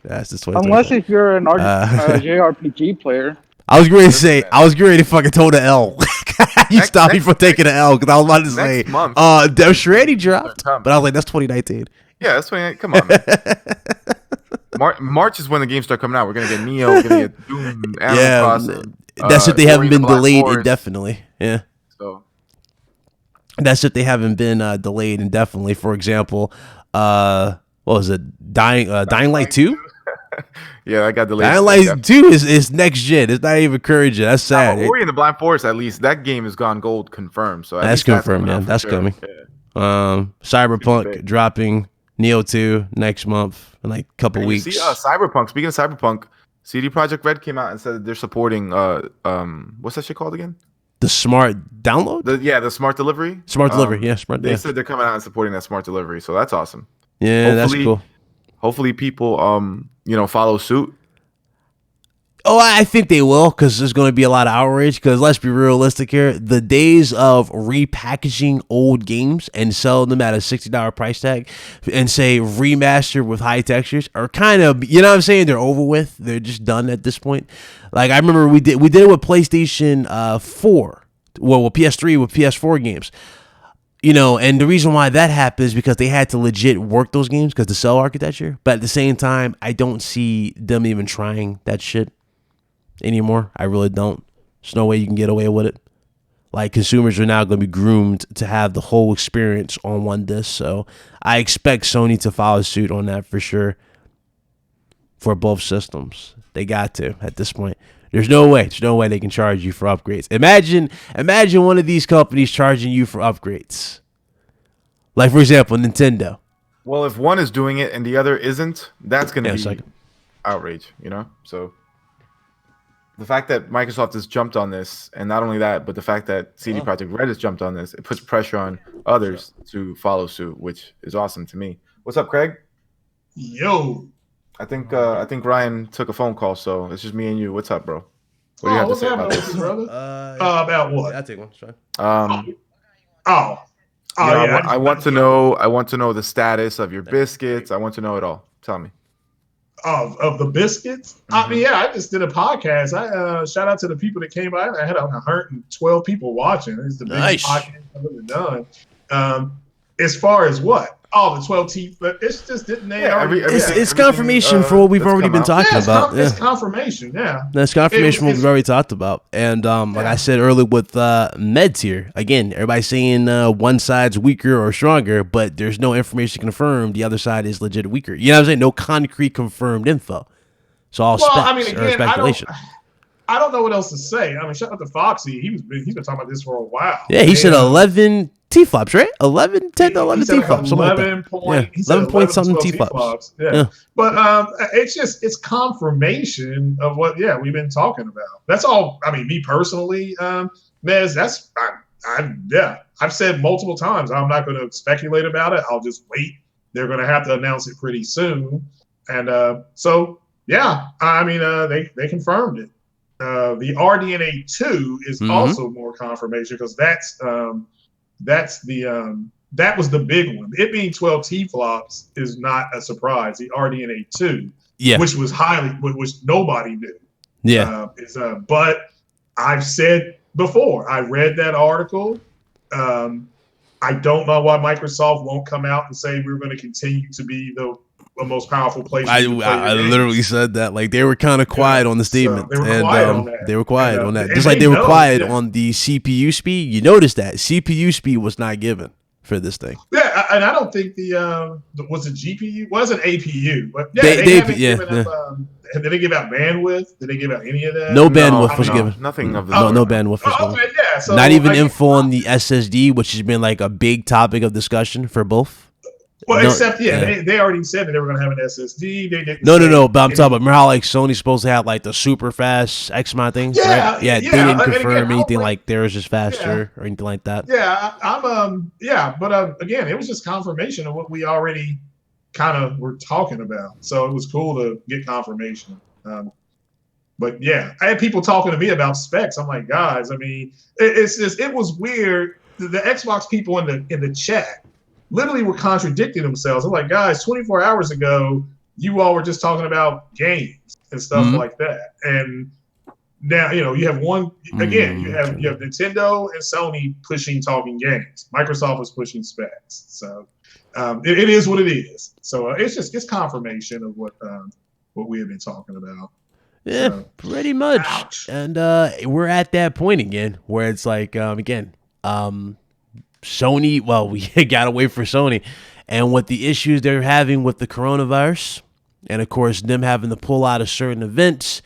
That's the 2020. unless if you're an Uh, JRPG player. I was going to Listen, say, man. I was getting ready to fucking toe the L. You Next- stopped me next- from taking the L because I was about to say, next month, Dev Shreddy dropped, coming. but I was like, that's 2019. Yeah, that's 28. Come on, man. March is when the games start coming out. We're gonna get Neo. We're gonna get Doom, Animal Crossing. That's if they haven't Ori been and the Black delayed Forest. indefinitely. Yeah. So That's if they haven't been delayed indefinitely. For example, what was it? Dying Light 2? yeah, I got delayed. Dying Light 2 is next gen. It's not even current gen. That's sad. Ori and the Blind Forest, at least that game has gone gold confirmed. So at That's least confirmed, coming out yeah. for That's sure. coming. Yeah. Cyberpunk big. dropping Neo 2 next month in like a couple And you weeks. see, Cyberpunk. Speaking of Cyberpunk, CD Projekt Red came out and said that they're supporting what's that shit called again? The smart download? The smart delivery. Smart delivery, yeah, smart. They Yeah, said they're coming out and supporting that smart delivery, so that's awesome. yeah, that's hopefully- cool. Hopefully, people follow suit. Oh, I think they will, because there's going to be a lot of outrage. Because let's be realistic here, the days of repackaging old games and selling them at a $60 price tag and say remaster with high textures are kind of, you know what I'm saying? They're over with. They're just done at this point. Like I remember we did it with PlayStation 4, well, with PS3 with PS4 games. You know, and the reason why that happened is because they had to legit work those games because the cell architecture. But at the same time, I don't see them even trying that shit anymore. I really don't. There's no way you can get away with it. Like, consumers are now going to be groomed to have the whole experience on one disc. So I expect Sony to follow suit on that for sure for both systems. They got to at this point. There's no way they can charge you for upgrades. Imagine one of these companies charging you for upgrades. Like, for example, Nintendo. Well, if one is doing it and the other isn't, that's going to Yeah, be it's like- outrage, So the fact that Microsoft has jumped on this, and not only that, but the fact that CD Projekt Red has jumped on this, it puts pressure on others to follow suit, which is awesome to me. What's up, Craig? Yo. I think Ryan took a phone call, so it's just me and you. What's up, bro? What do you have to what's say about happening with this? you, brother? About what? I'll take one. Sorry. I want to know the status of your biscuits. I want to know it all. Tell me. Of the biscuits. I mean, I just did a podcast. I shout out to the people that came by. I had 112 people watching. It's the biggest podcast I've ever done. As far as what? Oh, the 12T, but it's just didn't they? It's confirmation for what we've already been talking about. It's confirmation. Yeah, that's confirmation for what we've already talked about. And like I said earlier with meds here, again, everybody's saying one side's weaker or stronger, but there's no information confirmed. The other side is legit weaker. You know what I'm saying? No concrete confirmed info. It's all speculation. I don't know what else to say. I mean, shout out to Foxy. He's been talking about this for a while. Yeah, he said 11 T-flops, right? 11 10 to 11 T-flops. 11 point something T-flops. Yeah. But it's confirmation of what we've been talking about. That's all. I mean, me personally, Mez, I've said multiple times I'm not going to speculate about it. I'll just wait. They're going to have to announce it pretty soon. And they confirmed it. The RDNA 2 is also more confirmation because that was the big one. It being 12 T-flops is not a surprise. The RDNA 2, which nobody knew. Yeah. But I've said before, I read that article. I don't know why Microsoft won't come out and say we're going to continue to be the most powerful place. I literally said that. Like, they were kind of quiet on the statement. So they were quiet on that. Just like they were quiet on the CPU speed. You noticed that CPU speed was not given for this thing. Yeah, and I don't think was it GPU? Was it APU? But they haven't given up. Did they give out bandwidth? Did they give out any of that? No bandwidth was given. Nothing of the no bandwidth was given. Okay, yeah. So not even info on the SSD, which has been like a big topic of discussion for both. Well, they already said that they were going to have an SSD. They didn't. No. But I'm talking about, remember how like Sony's supposed to have like the super fast XMOD things? Yeah, right? They didn't confirm anything like theirs is faster or anything like that. Yeah, but again, it was just confirmation of what we already kind of were talking about. So it was cool to get confirmation. But yeah, I had people talking to me about specs. I'm like, guys, I mean, it was weird. The Xbox people in the chat literally were contradicting themselves. I'm like, guys, 24 hours ago, you all were just talking about games and stuff like that. And now, you have one, again, you have Nintendo and Sony pushing talking games. Microsoft is pushing specs. So it is what it is. So it's confirmation of what we have been talking about. Yeah, So, pretty much. ouch. And we're at that point again where it's like, Sony, well, we got to wait for Sony. And with the issues they're having with the coronavirus, and of course, them having to pull out of certain events,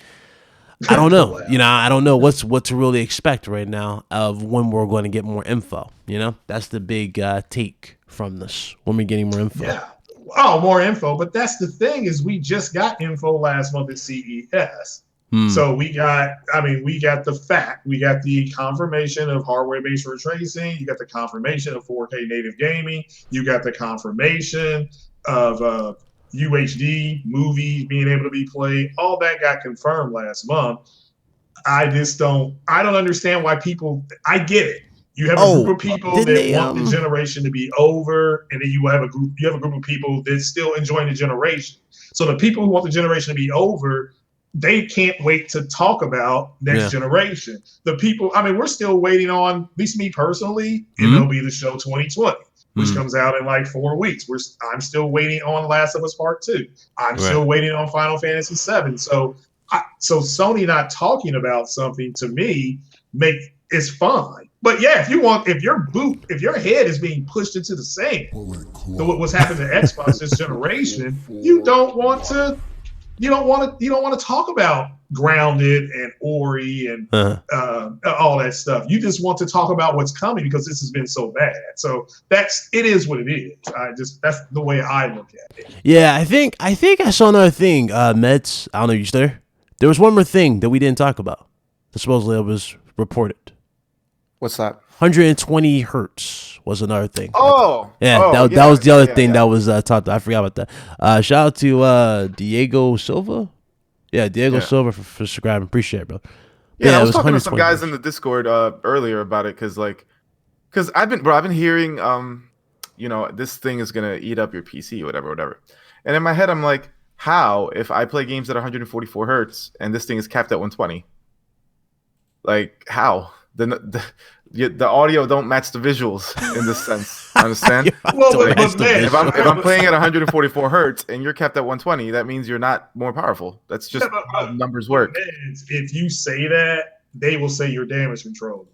I don't know. I don't know what to really expect right now of when we're going to get more info. That's the big take from this. When we're getting more info. Yeah. Oh, more info. But that's the thing is we just got info last month at CES. So we got the fact. We got the confirmation of hardware-based ray tracing. You got the confirmation of 4K native gaming. You got the confirmation of UHD movies being able to be played. All that got confirmed last month. I don't understand why people. I get it. You have a group of people that want the generation to be over, and then you have a group of people that's still enjoying the generation. So the people who want the generation to be over, they can't wait to talk about next generation. The people, we're still waiting on, at least me personally, MLB The Show 2020, which comes out in like 4 weeks. I'm still waiting on Last of Us Part 2. I'm still waiting on Final Fantasy 7. So Sony not talking about something to me is fine. But yeah, if your head is being pushed into the sand, so what's happened to Xbox this generation, you don't want to talk about Grounded and Ori and all that stuff. You just want to talk about what's coming because this has been so bad. So it is what it is. That's the way I look at it. Yeah, I think I saw another thing, Meds. I don't know, you still there? There was one more thing that we didn't talk about. That supposedly was reported. What's that? 120 hertz was another thing. Oh, that was the other thing that was talked about. I forgot about that. Shout out to Diego Silva. Yeah, Diego Silva for subscribing. Appreciate it, bro. Yeah, I was talking to some guys in the Discord earlier about it because I've been hearing this thing is gonna eat up your PC, whatever. And in my head, I'm like, how if I play games at 144 hertz and this thing is capped at 120? Like how? The audio don't match the visuals in this sense. Understand? If I'm playing at 144 hertz and you're capped at 120, that means you're not more powerful. That's just how numbers work. If you say that, they will say you're damage control.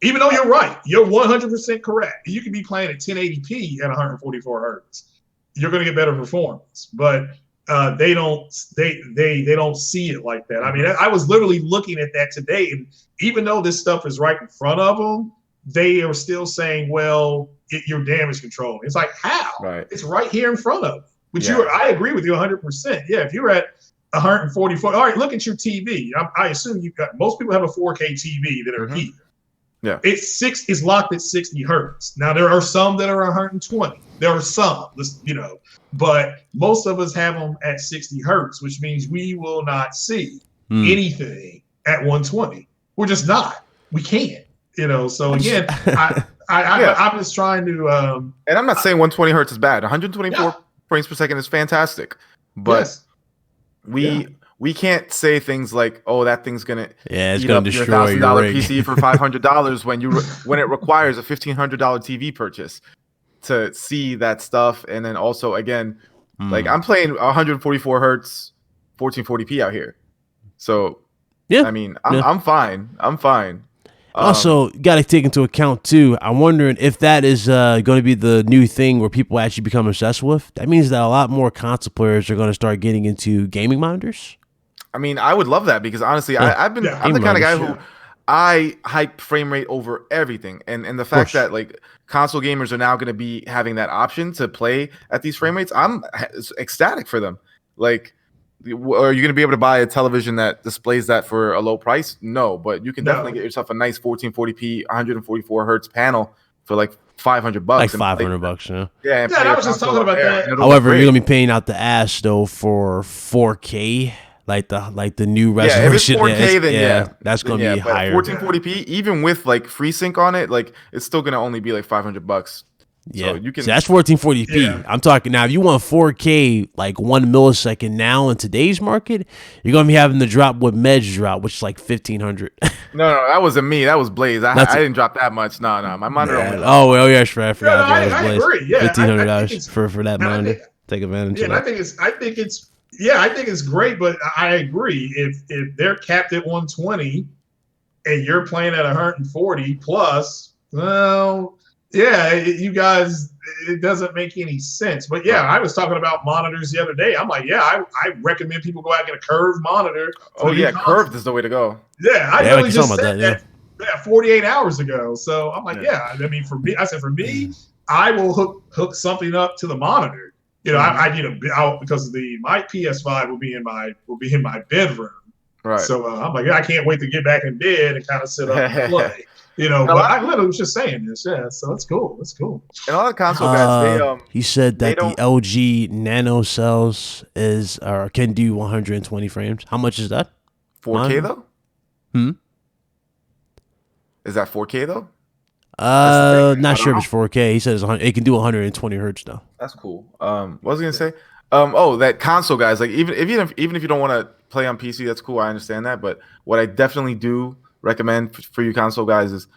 Even though you're right, you're 100% correct. You can be playing at 1080p at 144 hertz. You're going to get better performance, but they don't see it like that. I was literally looking at that today, and even though this stuff is right in front of them, they are still saying, well, you're damage control. It's like, how? Right. It's right here in front of them. Which I agree with you 100%. Yeah, if you're at 144, all right, look at your TV. I assume most people have a 4K TV that are here. Yeah. It's locked at 60 hertz. Now, there are some that are 120. There are some, but most of us have them at 60 hertz, which means we will not see anything at 120. We're just not. We can't. So again, I'm just trying to. And I'm not saying 120 hertz is bad. 124 frames per second is fantastic, but we can't say things like, "Oh, that thing's gonna eat up your $1,000 PC for $500" when it requires a $1,500 TV purchase to see that stuff. And then also, again, like I'm playing 144 hertz, 1440p out here, so I'm fine. I'm fine. Also, got to take into account too. I'm wondering if that is going to be the new thing where people actually become obsessed with. That means that a lot more console players are going to start getting into gaming monitors. I would love that because honestly, I'm the kind of guy who I hype frame rate over everything, and the fact that like console gamers are now going to be having that option to play at these frame rates, I'm ecstatic for them. Like, are you going to be able to buy a television that displays that for a low price? No, but you can definitely get yourself a nice 1440p, 144 hertz panel for like $500. Like $500, Yeah, I was just talking about that. However, you're gonna be paying out the ass though for 4K, like the new resolution. Yeah, if it's 4K, then that's gonna be higher. 1440p, even with like FreeSync on it, like it's still gonna only be like $500. Yeah, So you can. see, that's 1440p. Yeah. I'm talking now. If you want 4K, like 1 millisecond now in today's market, you're gonna be having the drop what Medj drop, which is like 1500. No, that wasn't me. That was Blaze. I That's it. didn't drop that much. No, my monitor. Yeah. Only Oh, well, yeah, sure. I Yeah, forgot. no, That was I Blaze. agree. Yeah, $1,500 for that and I monitor. think- Take advantage Yeah, of and that. I think it's great, but I agree. If they're capped at 120 and you're playing at 140 plus, well, yeah, you guys, it doesn't make any sense. But yeah, I was talking about monitors the other day. I'm like, yeah, I recommend people go out and get a curved monitor. Oh yeah, curved is the way to go. Yeah, I Yeah, really we can just talk about said that, that 48 hours ago. So I'm like, yeah. I mean, for me, I said, for me, I will hook something up to the monitor. You know, I need because my PS5 will be in my bedroom. Right. So I'm like, I can't wait to get back in bed and kind of sit up and play. You know, but I literally was just saying this. Yeah, so it's cool. It's cool. And all the console guys, He said that the don't- LG Nano cells can do 120 frames. How much is that? 4K though. Hmm? Is that 4K though? Not sure if it's 4K. He says it can do 120 hertz though. That's cool. What was I gonna say? Oh, that console guys. Like even if you don't want to play on PC, that's cool. I understand that. But what I definitely do recommend for you console guys is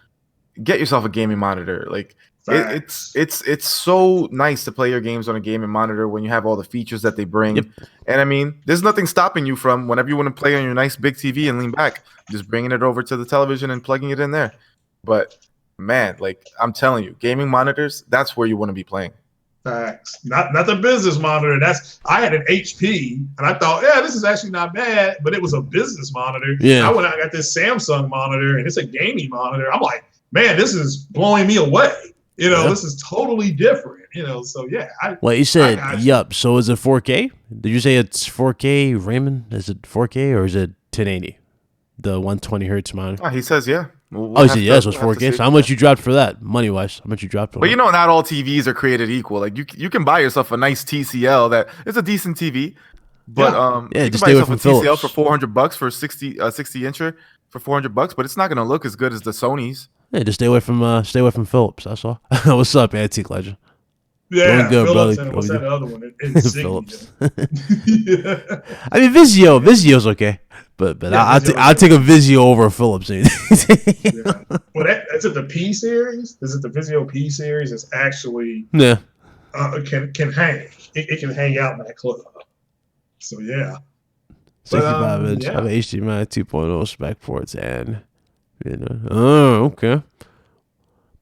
get yourself a gaming monitor. Like it's so nice to play your games on a gaming monitor when you have all the features that they bring. Yep. And I mean, there's nothing stopping you from whenever you want to play on your nice big TV and lean back, just bringing it over to the television and plugging it in there. But man, like I'm telling you, gaming monitors, that's where you want to be playing. Facts. Not the business monitor. I had an HP and I thought, yeah, this is actually not bad, but it was a business monitor. Yeah. I went out and got this Samsung monitor and it's a gaming monitor. I'm like, man, this is blowing me away. You know, this is totally different. You know, so yeah. Well, you said yup. So is it 4K? Did you say it's 4K, Raymond? Is it 4K or is it 1080? The 120 hertz monitor. Oh, he says yeah. He said yes, it was 4K. So how much you dropped for that, money wise? How much you dropped? But you know, not all TVs are created equal. Like you can buy yourself a nice TCL that is a decent TV, but you just can buy stay away yourself a from TCL Philips. for $400 for 60 incher for $400, but it's not gonna look as good as the Sonys. Yeah, just stay away from Philips. That's all. What's up, Antique Legend? Yeah, Doing good, Philips brother. and what's that other one? Insignia. Philips. I mean, Vizio's okay, but Yeah, I'll take a Vizio over a Philips. Yeah. Well, is it the P series? Is it the Vizio P series? It's actually Yeah. Can hang. It can hang out in that club. So yeah. 65 inch. I have an HDMI 2.0 spec ports and okay.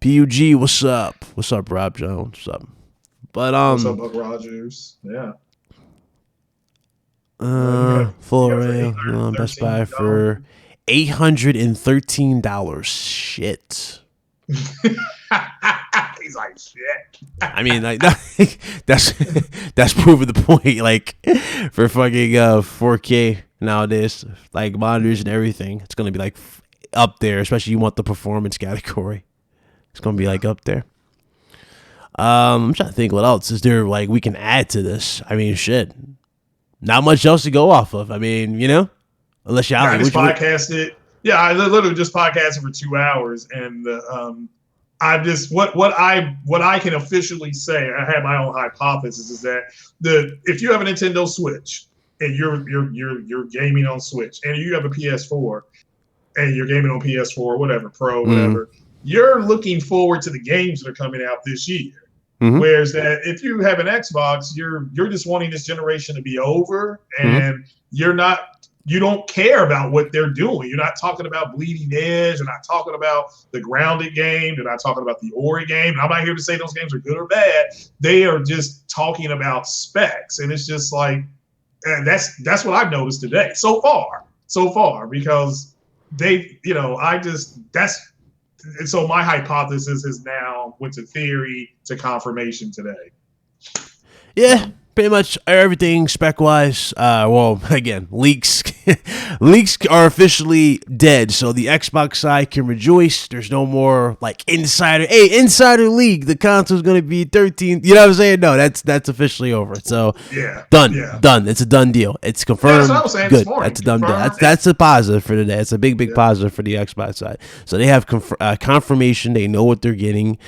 PUG, what's up? What's up, Rob Jones? What's up? But What's up, Buck Rogers? Yeah. full you got array for on Best Buy for $813. Shit. He's like, shit. I mean, like that's proving the point. Like for fucking 4K nowadays, like monitors and everything, it's gonna be like up there. Especially you want the performance category. It's gonna be like up there. I'm trying to think what else is there like we can add to this. I mean, shit, not much else to go off of. I mean, unless y'all. I just podcasted. Yeah, I literally just podcasted for 2 hours, and I just what I can officially say. I have my own hypothesis is that if you have a Nintendo Switch and you're gaming on Switch, and you have a PS4 and you're gaming on PS4, whatever, Pro, whatever, you're looking forward to the games that are coming out this year. Whereas that if you have an Xbox, you're just wanting this generation to be over, and you don't care about what they're doing. You're not talking about Bleeding Edge. You're not talking about the Grounded game. You're not talking about the Ori game. And I'm not here to say those games are good or bad. They are just talking about specs, and it's just like, and that's what I've noticed today so far, because so my hypothesis is now went to theory to confirmation today. Yeah, pretty much everything spec wise. Well, again, leaks are officially dead. So the Xbox side can rejoice. There's no more like insider leak. The console's gonna be 13. You know what I'm saying? No, that's officially over. So done. It's a done deal. It's confirmed. That's what I was saying Good. this morning. That's a done deal. That's a positive for today. It's a big positive for the Xbox side. So they have confirmation. They know what they're getting.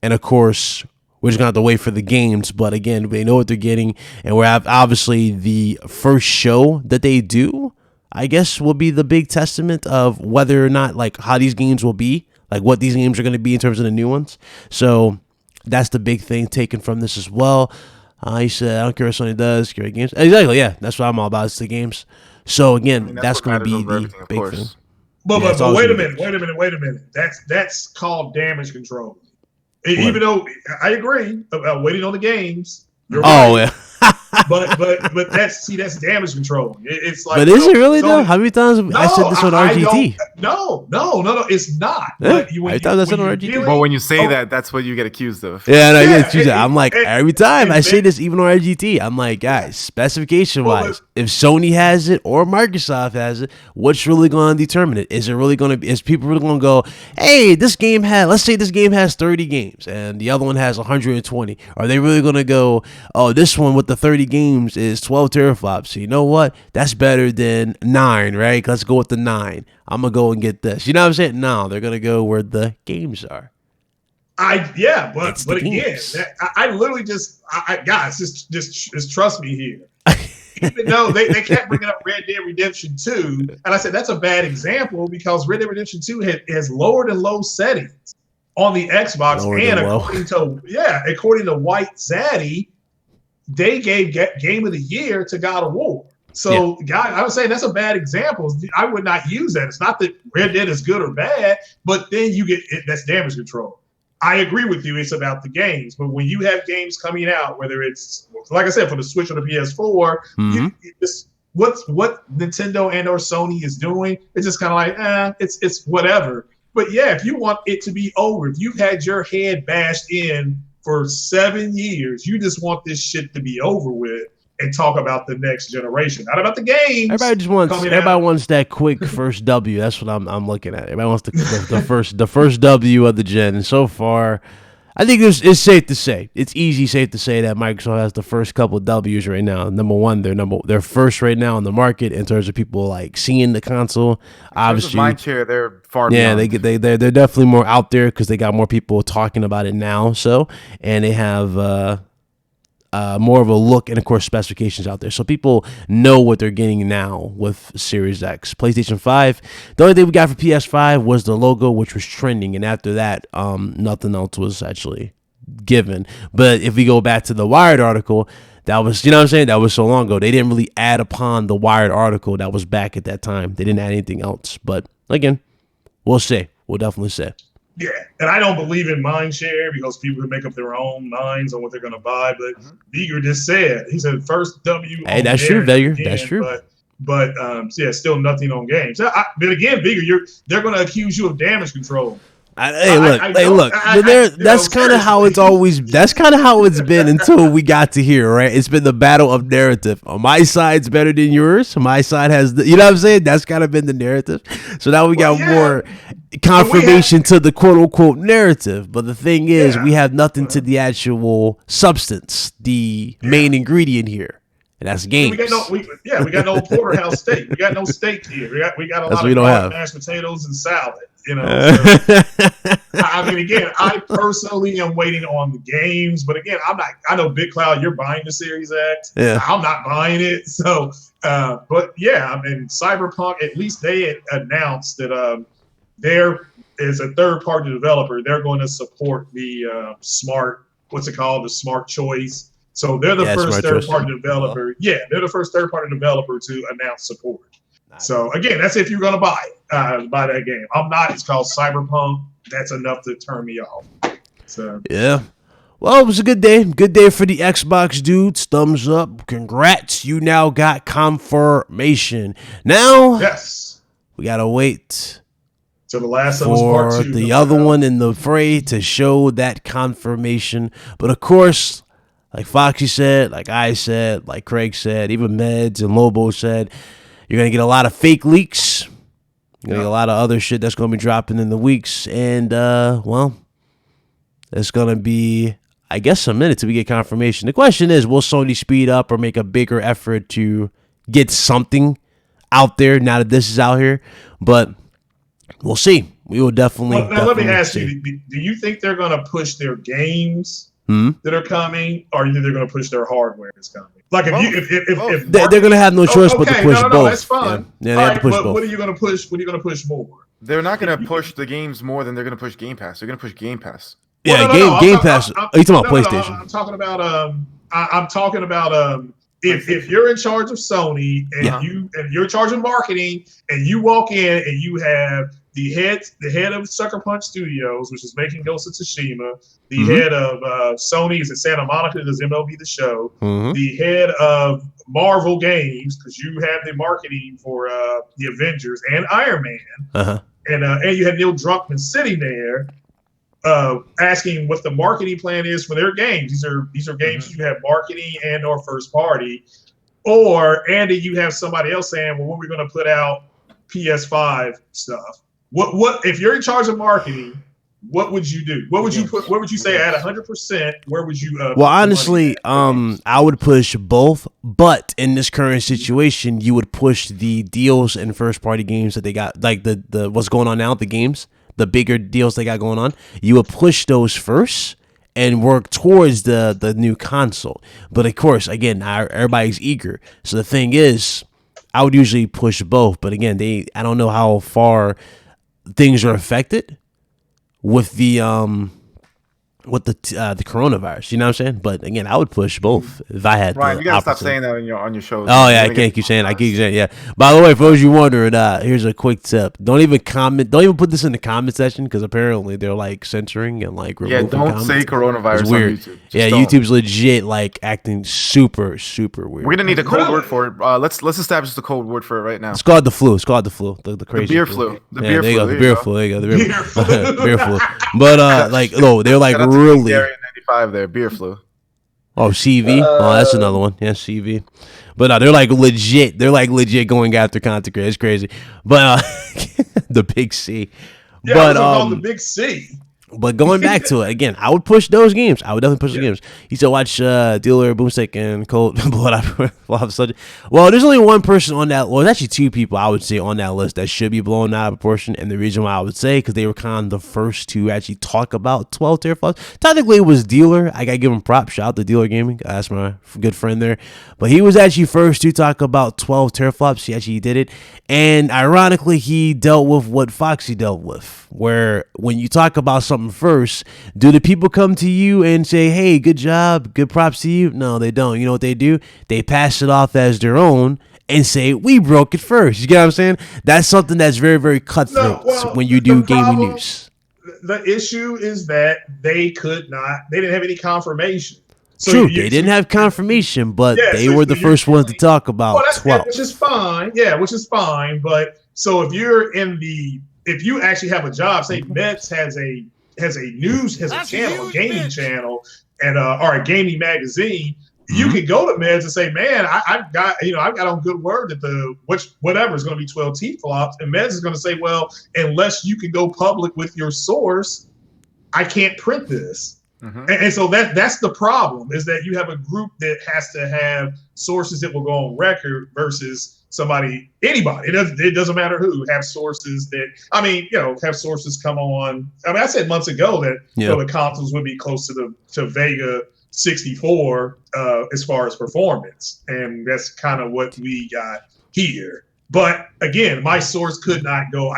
And of course, we're just going to have to wait for the games. But again, they know what they're getting. And we have obviously the first show that they do, I guess, will be the big testament of whether or not, like, how these games will be, like what these games are going to be in terms of the new ones. So that's the big thing taken from this as well. He said, I don't care what Sony does, create games. Exactly, yeah. That's what I'm all about, it's the games. So again, that's going to be the big thing. But wait a minute. That's called damage control. What? Even though I agree about waiting on the games. Yeah. but that's damage control. It's like, but is it really though? How many times I said this on RGT? No, it's not. Yeah, but when you say that, that's what you get accused of. Yeah, I get accused of. I'm like, every time I say this, even on RGT, I'm like, guys, specification wise, if Sony has it or Microsoft has it, what's really going to determine it? Is it really going to be? Is people really going to go, hey, let's say this game has 30 games and the other one has 120? Are they really going to go, oh, this one with the 30 games is 12 teraflops? So you know what? That's better than 9, right? Let's go with the 9. I'm going to go and get this. You know what I'm saying? No, they're going to go where the games are. But again, I literally guys, just trust me here. Even though they kept bringing up Red Dead Redemption 2, and I said that's a bad example because Red Dead Redemption 2 has lower than low settings on the Xbox, and according to White Zaddy, they gave Game of the Year to God of War. So, guys, I would say that's a bad example. I would not use that. It's not that Red Dead is good or bad, but then you get that's damage control. I agree with you. It's about the games, but when you have games coming out, whether it's like I said for the Switch or the PS4, what Nintendo and or Sony is doing, it's just kind of like, it's whatever. But yeah, if you want it to be over, if you've had your head bashed in for 7 years, you just want this shit to be over with and talk about the next generation, not about the games. Everybody wants that quick first W. That's what I'm looking at. Everybody wants the first W of the gen. And so far, I think it's safe to say, safe to say that Microsoft has the first couple of W's right now. Number one, they're first right now in the market in terms of people like seeing the console. Obviously, mindshare, they're far. Yeah, beyond. they're definitely more out there because they got more people talking about it now. So, and they have more of a look and of course specifications out there, so people know what they're getting now with Series X. PlayStation 5, the only thing we got for PS5 was the logo, which was trending, and after that nothing else was actually given. But if we go back to the Wired article, that was, you know what I'm saying, that was so long ago. They didn't really add upon the Wired article that was back at that time. They didn't add anything else, but again, we'll definitely see. Yeah, and I don't believe in mind share because people can make up their own minds on what they're going to buy. But Beager just said, he said first W. Hey, that's true, Beager. That's true. But still nothing on games. But again, Beager, they're going to accuse you of damage control. Look. That's kind of how it's always. That's kind of how it's been until we got to here, right? It's been the battle of narrative. My side's better than yours. My side has, you know what I'm saying? That's kind of been the narrative. So now we got more confirmation to the quote unquote narrative. But the thing is, we have nothing to the actual substance, the main ingredient here. And that's games. We got no porterhouse steak. We got no steak here. We got a lot of mashed potatoes and salad. You know, I mean, again, I personally am waiting on the games, but again, I'm not. I know Big Cloud, you're buying the Series X. Yeah. I'm not buying it. So, but yeah, I mean, Cyberpunk. At least they had announced that there is a third-party developer. They're going to support the smart. What's it called? The smart choice. So they're the first third-party developer. Yeah, they're the first third-party developer to announce support. Nice. So again, that's if you're gonna buy that game. I'm not. It's called Cyberpunk. That's enough to turn me off. So yeah. Well, it was a good day. Good day for the Xbox dudes. Thumbs up. Congrats. You now got confirmation. Now, yes, we gotta wait till the last of Us Part 2. The other one in the fray to show that confirmation. But of course, like Foxy said, like I said, like Craig said, even Meds and Lobo said, you're going to get a lot of fake leaks. You're going to get a lot of other shit that's going to be dropping in the weeks. And, well, it's going to be, I guess, a minute till we get confirmation. The question is, will Sony speed up or make a bigger effort to get something out there now that this is out here? But we'll see. We will definitely. Well, now let me ask see. you: do you think they're going to push their games Hmm? that are coming, or you think they're going to push their hardware that's coming? Like if They're going to have no choice but to push no, both. that's fine. Yeah, they have to push but both. what are you going to push? What are you going to push more? They're not going to push the games more than they're going to push Game Pass. They're going to push Game Pass. Yeah, Game Pass. Are you talking about PlayStation? I'm talking about I'm talking about if you're in charge of Sony and you're in charge of marketing and you walk in and you have the head of Sucker Punch Studios, which is making Ghost of Tsushima, the head of Sony is in Santa Monica, does MLB The Show, the head of Marvel Games, because you have the marketing for the Avengers and Iron Man, and you have Neil Druckmann sitting there asking what the marketing plan is for their games. These are games you have marketing and or first party, or Andy, you have somebody else saying, well, when we're going to put out PS5 stuff. What if you're in charge of marketing? What would you do? What would you put? What would you say at 100%? Where would you? Well, honestly, I would push both, but in this current situation, you would push the deals and first party games that they got, like the what's going on now, the games, the bigger deals they got going on. You would push those first and work towards the new console. But of course, again, everybody's eager. So the thing is, I would usually push both, but again, I don't know how far things are affected with the coronavirus, you know what I'm saying? But again, I would push both if I had. Ryan, you gotta stop saying that on your shows. Oh yeah, I can't keep saying. I keep saying yeah. By the way, for those you wondering, here's a quick tip: don't even comment. Don't even put this in the comment section because apparently they're like censoring and like removing don't comments. say coronavirus. It's weird. On YouTube. YouTube's legit like acting super weird. We're gonna need a code word for it. Let's establish the code word for it right now. It's called the flu. It's called the flu. The crazy beer flu. The beer flu. The beer flu. There you go. The Beer flu. beer flu. But like no, they're like really. 95 there, beer flu. Oh, CV. Oh, that's another one. Yeah, CV. But no, they're like legit. They're like legit going after content creators. It's crazy. But the big C. Yeah, But the big C. But going back to it again, I would push those games. I would definitely push the games. You still watch Dealer, Boomstick, and Cold Blood. Well, there's only one person on that. Well, there's actually two people I would say on that list that should be blown out of proportion. And the reason why I would say because they were kind of the first to actually talk about 12 teraflops. Technically, it was Dealer. I gotta give him props. Shout out to Dealer Gaming. That's my good friend there. But he was actually first to talk about 12 teraflops. He actually did it, and ironically, he dealt with what Foxy dealt with, where when you talk about something first, do the people come to you and say, hey, good job, good props to you? No, they don't. You know what they do? They pass it off as their own and say, we broke it first. You get what I'm saying? That's something that's very cutthroat when you do gaming news. The issue is that they didn't have any confirmation. So true, they didn't have confirmation, but they were the first ones to talk about 12. Which is fine. Yeah, which is fine. But so if you actually have a job, say Mets has a channel, a gaming channel, and or a gaming magazine, you can go to Meds and say, man, I've got on good word that whatever is going to be 12 TFLOPS, and Meds is going to say, well, unless you can go public with your source, I can't print this. And so that's the problem, is that you have a group that has to have sources that will go on record versus anybody. It doesn't matter who have sources have sources come on. I said months ago that the consoles would be close to Vega 64 as far as performance, and that's kind of what we got here. But again, my source I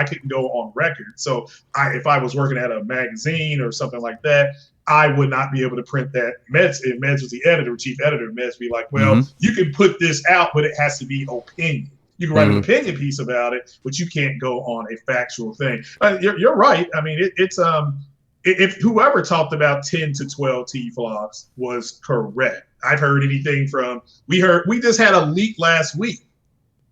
couldn't go on record. So if I was working at a magazine or something like that, I would not be able to print that. If Meds was the chief editor, Meds be like, well, you can put this out, but it has to be opinion. You can write an opinion piece about it, but you can't go on a factual thing. You're right. I mean, if whoever talked about 10 to 12 TFLOPS was correct, I've heard anything from, we just had a leak last week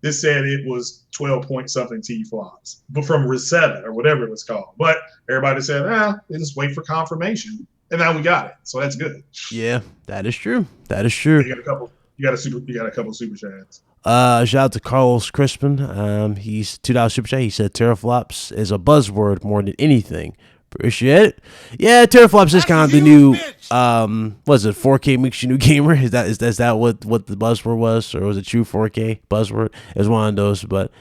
that said it was 12 point something TFLOPS, but from Reset or whatever it was called. But everybody said, they just wait for confirmation. And now we got it, so that's good. Yeah, that is true. That is true. You got a couple super chats. Shout out to Carlos Crispin. He's $2 super chat. He said teraflops is a buzzword more than anything. Appreciate it. Yeah, teraflops is kind of the new 4K makes you new gamer? Is that what the buzzword was, or was it true 4K buzzword? It was one of those, but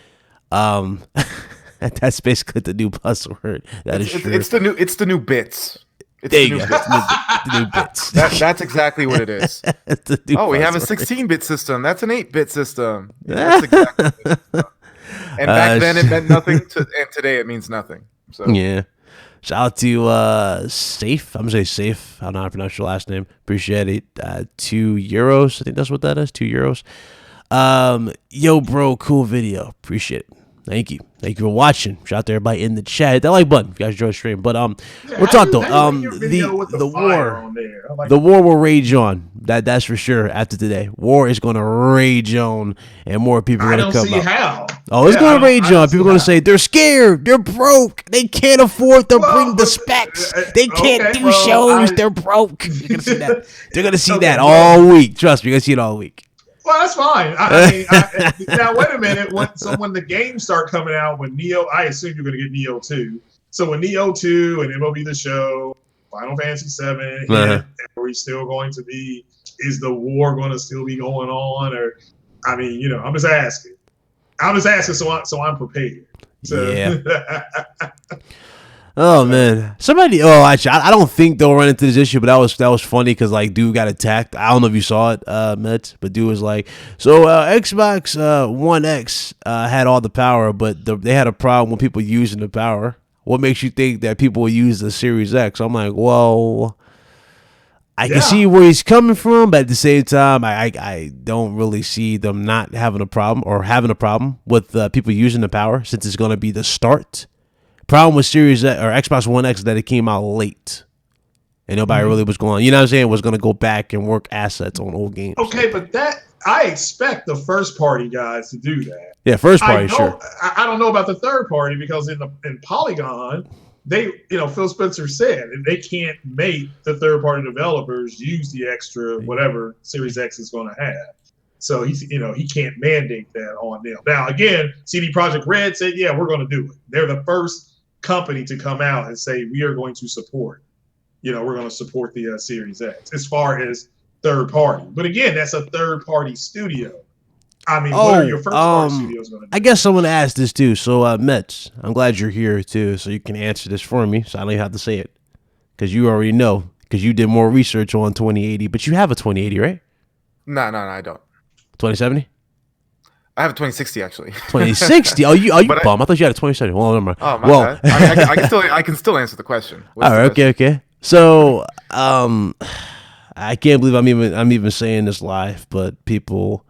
That's basically the new buzzword. That is true. It's the new bits. It's There the you new go. bits. The new bits. That's exactly what it is. It's the new We have a buzzword. 16-bit system. That's an 8-bit system. Yeah, that's exactly what it is. And back then it meant nothing, and today it means nothing. So Yeah. Shout out to Safe. I'm gonna say Safe. I don't know how to pronounce your last name. Appreciate it. €2. I think that's what that is. €2. Yo, bro, cool video. Appreciate it. Thank you for watching. Shout out to everybody in the chat. Hit that like button if you guys enjoy the stream. But what's up though? The war will rage on. That's for sure. After today, war is going to rage on, and more people are going to come I don't see up. how. Oh, it's going to rage on. People are going to say they're scared, they're broke, they can't afford to bring the specs, they can't do shows, they're broke. You're going to see that. They're going to see that all week. Trust me, you're going to see it all week. Well, that's fine. I mean, now wait a minute. When the games start coming out, when Neo, I assume you're going to get Neo 2. So when Neo 2 and MLB The Show, Final Fantasy 7, are we still going to be? Is the war going to still be going on? Or, I mean, you know, I'm just asking. So I'm prepared. So. Yeah. Oh man, somebody. Oh, actually, I don't think they'll run into this issue, but that was funny because like dude got attacked. I don't know if you saw it, Mets, but dude was like, so Xbox One X had all the power, but they had a problem with people using the power. What makes you think that people will use the Series X? I'm like, well, I can see where he's coming from, but at the same time, I don't really see them not having a problem or having a problem with people using the power since it's going to be the start. Problem with Series X or Xbox One X is that it came out late, and nobody really was going. You know what I'm saying? Was going to go back and work assets on old games. Okay, but I expect the first party guys to do that. Yeah, first party, sure. I don't know about the third party because in Polygon, Phil Spencer said they can't make the third party developers use the extra whatever Series X is going to have. So he can't mandate that on them. Now again, CD Projekt Red said, yeah, we're going to do it. They're the first company to come out and say we are going to support. We're going to support the Series X as far as third party. But again, that's a third party studio. I mean, what are your first party studios going to do? I guess someone asked this too. So Mets, I'm glad you're here too, so you can answer this for me. So I don't even have to say it because you already know because you did more research on 2080. But you have a 2080, right? No, I don't. 2070? I have a 2060 actually. 2060? Oh, you bum. I thought you had a 2070. Well, never mind. Oh, my bad. I can still answer the question. All right, okay. So, I can't believe I'm even saying this live, but people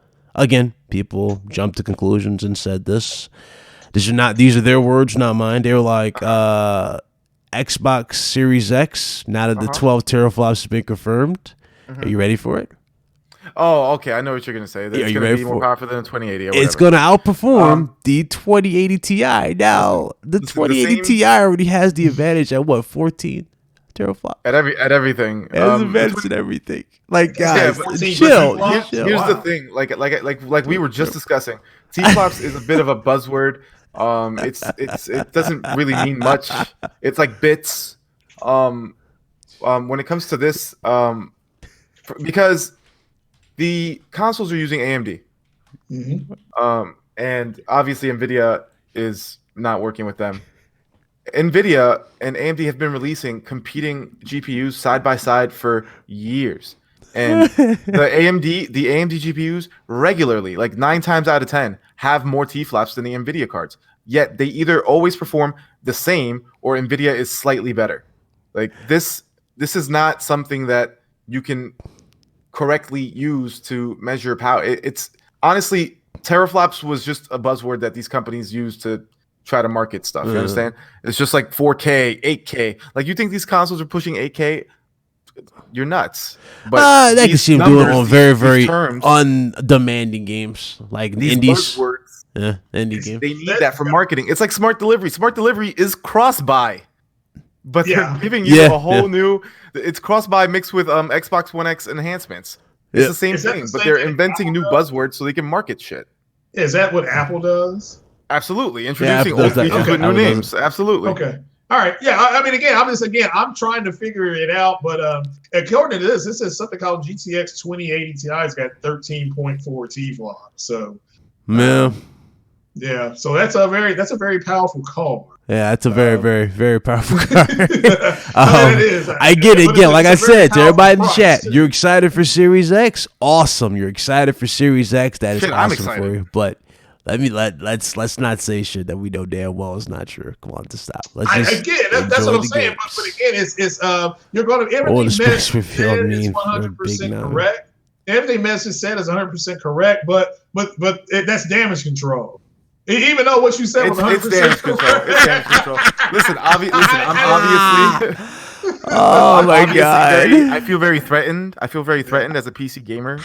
jumped to conclusions and said this. These are their words, not mine. They were like, Xbox Series X, now that the 12 teraflops has been confirmed. Are you ready for it? Oh, okay. I know what you're going to say. It's going to be more powerful than a 2080 or whatever. It's going to outperform the 2080 Ti. Now, the 2080 Ti already has the advantage at what, 14 teraflops? At everything. It has advantage at everything. Like, guys, chill. Here's the thing. Like we were just discussing. T-flops is a bit of a buzzword. It doesn't really mean much. It's like bits. When it comes to this, because the consoles are using AMD, and obviously NVIDIA is not working with them. NVIDIA and AMD have been releasing competing GPUs side by side for years, and the AMD GPUs regularly, like 9 times out of 10, have more T-flops than the NVIDIA cards. Yet they either always perform the same or NVIDIA is slightly better. Like this is not something that you can correctly use to measure power. It's honestly, teraflops was just a buzzword that these companies use to try to market stuff. You understand? It's just like 4K, 8K. Like, you think these consoles are pushing 8K? You're nuts. But they can seem doing it on very, very undemanding games like these indies. Buzzwords, indie games. They need that for marketing. It's like smart delivery. Smart delivery is cross-buy. But they're giving you a whole new. It's cross-buy mixed with Xbox One X enhancements. It's the same thing, but they're inventing new buzzwords so they can market shit. Is that what Apple does? Absolutely, introducing old features with new names. Absolutely. Okay. All right. Yeah. I mean, I'm trying to figure it out, but according to this is something called GTX 2080 Ti's got 13.4 T-flops. So, man. Yeah, so that's a very powerful card. Yeah, that's a very, very, very powerful card. It is. I get it. Again, like I said to everybody in the chat, too. you're excited for Series X. Awesome. You're excited for Series X. That is Shit, I'm awesome excited. for you. But let's not say shit that we know damn well is not true. Come on, to stop. Let's just that's what I'm enjoy the saying. games. But again, it's you're going to everything What does Mez space reveal said mean is for a 100% big nine? correct. Everything Mez has said is 100% correct. But that's damage control. Even though what you said was 100% It's damage control. correct. It's damage control. Listen, I'm obviously. Oh I'm my obviously god. I feel very threatened. I feel very threatened as a PC gamer,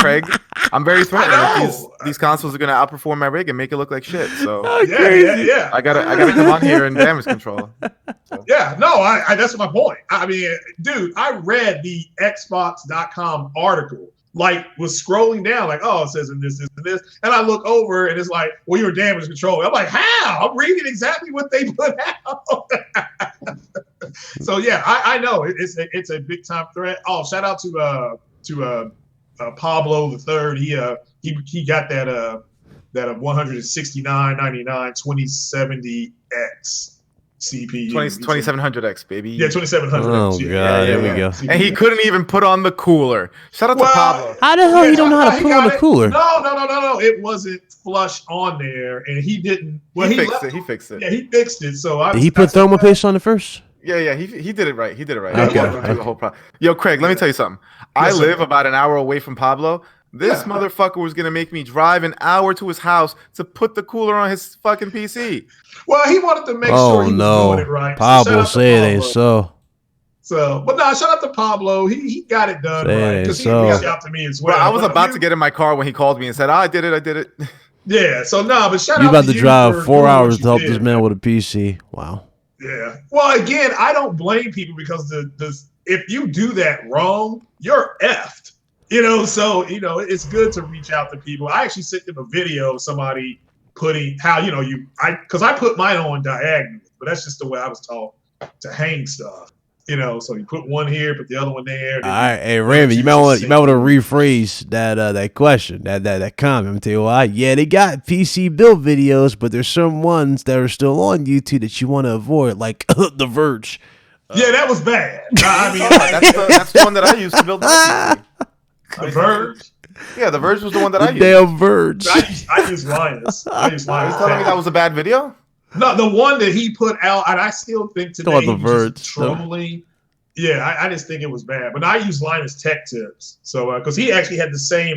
Craig. I'm very threatened that these consoles are gonna outperform my rig and make it look like shit. So Yeah. I gotta come on here and damage control. So. Yeah, no, I that's my point. I mean, dude, I read the Xbox.com article, like was scrolling down, like, oh, it says in this, and I look over and it's like, well, you're damage control. I'm like, how? I'm reading exactly what they put out. So yeah, I know it's a big time threat. Oh, shout out to Pablo the Third. He got that 169.99 2070X CPU. 2700X, baby. Yeah, 2700. Oh god, there we go. And he couldn't even put on the cooler. Shout out to Pablo. How the hell you don't know how to put on the cooler? No. It wasn't flush on there, and he didn't. Well, He fixed it. Yeah, he fixed it. So Did he put thermal paste on it first? Yeah, he did it right. He did it right. Okay. He wanted to do the whole Yo, Craig, let me tell you something. I live about an hour away from Pablo. This motherfucker was gonna make me drive an hour to his house to put the cooler on his fucking PC. Well, he wanted to make sure he was doing it right. Pablo, say it ain't so. So, but no, shout out to Pablo. He got it done right because he reached out to me as well. Bro, I was about to get in my car when he called me and said, I did it. Yeah, so no, but shout out to you. You about to drive for 4 doing hours what to help you this did. man with a PC. Wow. Yeah. Well, again, I don't blame people because if you do that wrong, you're effed. So it's good to reach out to people. I actually sent them a video of somebody putting how because I put mine on diagonal, but that's just the way I was taught to hang stuff. So you put one here, put the other one there. All right, hey Raymond, you might want to rephrase that question, that comment. I'm tell you why. Yeah, they got PC build videos, but there's some ones that are still on YouTube that you want to avoid, like The Verge. Yeah, that was bad. I mean, that's the one that I used to build my PC. The Verge. Yeah, The Verge was the one that I used. Damn Verge. I use Linus. Are you telling me that was a bad video? No, the one that he put out, and I still think today The he was Verge, just trolling. Yeah, I just think it was bad. But I use Linus Tech Tips, so because he actually had the same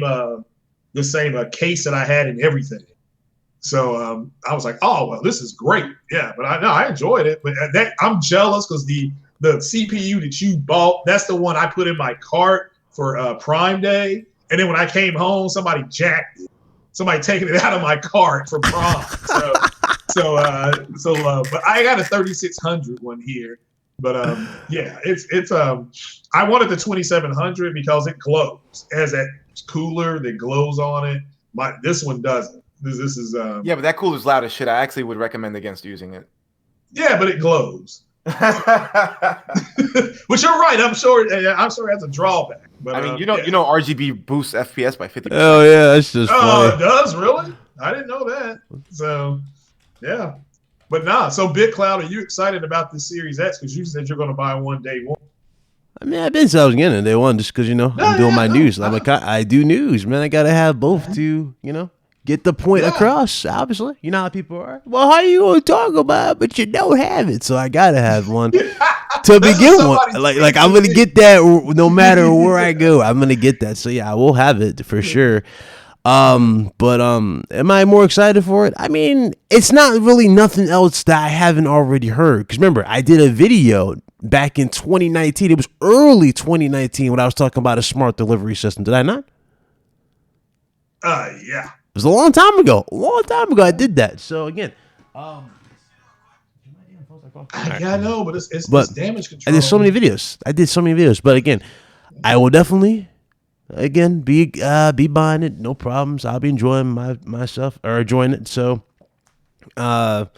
case that I had and everything. So I was like, oh well, this is great. Yeah, but I enjoyed it. But I'm jealous because the CPU that you bought, that's the one I put in my cart for Prime Day, and then when I came home, somebody jacked it. Somebody taking it out of my cart for Prime. So but I got a 3600 one here. But yeah, it's I wanted the 2700 because it glows. It has that cooler that glows on it. This one doesn't. This is yeah, but that cooler's loud as shit. I actually would recommend against using it. Yeah, but it glows. Which you're right. I'm sure it has a drawback. But I mean, you know, RGB boosts FPS by 50%. Oh yeah, that's just funny. It does really? I didn't know that. So yeah. But nah, so Big Cloud, are you excited about this Series X? Because you said you're going to buy one day one. I mean, I've been saying I was getting it day one just because I'm doing my news. I'm like, I do news, man. I gotta have both to get the point across. Obviously, you know how people are. Well, how you gonna talk about it, but you don't have it? So I gotta have one to begin with. Like I'm gonna get that no matter where I go. I'm gonna get that. So yeah, I will have it for sure. But am I more excited for it? I mean, it's not really nothing else that I haven't already heard. Because remember, I did a video back in 2019. It was early 2019 when I was talking about a smart delivery system. Did I not? Yeah. It was a long time ago. I did that. So again, yeah, I know, but it's damage control. I did so many videos. But again, I will definitely be buying it, no problems. I'll be enjoying myself or enjoying it. So I'm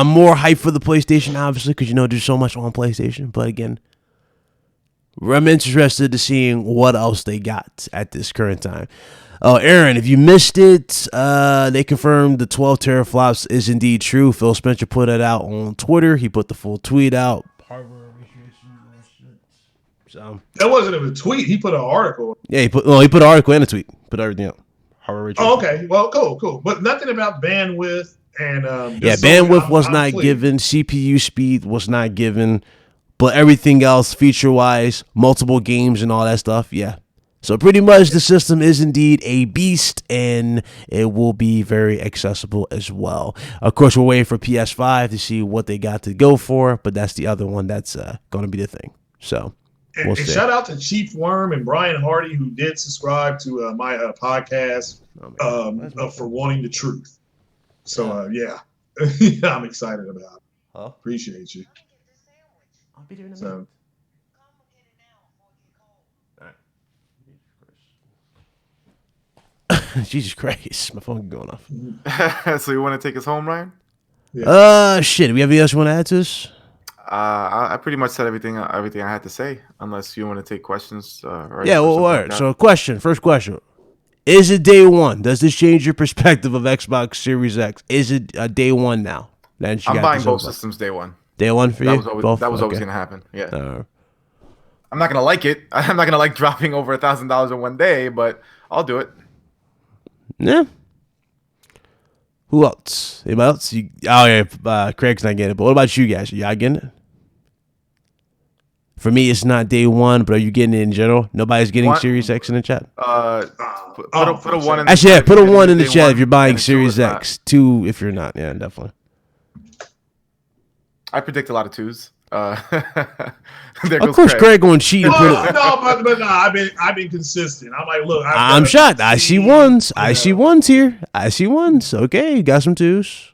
more hyped for the PlayStation, obviously, because there's so much on PlayStation. But again, I'm interested to seeing what else they got at this current time. Oh, Aaron, if you missed it, they confirmed the 12 teraflops is indeed true. Phil Spencer put it out on Twitter. He put the full tweet out. So That wasn't a tweet. He put an article. yeah, he put an article and a tweet. Put everything out. Oh, okay. Well, cool. But nothing about bandwidth and bandwidth was not given. CPU speed was not given, but everything else, feature wise, multiple games and all that stuff, yeah. So pretty much the system is indeed a beast, and it will be very accessible as well. Of course, we're waiting for PS5 to see what they got to go for, but that's the other one that's going to be the thing. So we'll see. Shout out to Chief Worm and Brian Hardy, who did subscribe to my podcast for wanting the truth. So, yeah, I'm excited about it. Huh? Appreciate you. I'll be there in a So, minute. Jesus Christ, my phone going off. So you want to take us home, Ryan? Shit. Do we have anything else you want to add to this? I pretty much said everything I had to say, unless you want to take questions. Yeah, well, all right. So, first question. Is it day one? Does this change your perspective of Xbox Series X? Is it day one now? I'm buying both systems day one. Day one for you? That was always going to happen. Yeah. I'm not going to like it. I'm not going to like dropping over $1,000 in one day, but I'll do it. Yeah. Who else? Anybody else? Craig's not getting it. But what about you guys? Are y'all getting it? For me, it's not day one, but are you getting it in general? Nobody's getting Series X in the chat? Put a 1 in the Actually, chat. Put a 1 in the chat if you're buying Series X. 2 if you're not. Yeah, definitely. I predict a lot of 2s. Of course, Craig going to cheat and put it. No, I've been consistent. I'm like, look, I'm shocked. I see ones. I see ones here. I see ones. Okay, got some 2s.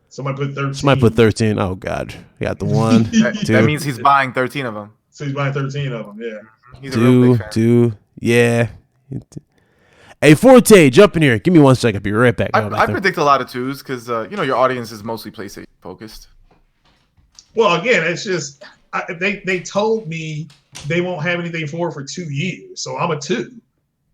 Somebody put 13. Somebody put 13. Oh God, got the 1. That means he's buying 13 of them. So he's buying 13 of them. Yeah. He's a real big fan. 2. Yeah. Hey, Forte, jump in here. Give me 1 second. Be right back. I predict a lot of 2s because your audience is mostly PlayStation focused. Well, again, it's just they told me they won't have anything for 2 years, so I'm a 2.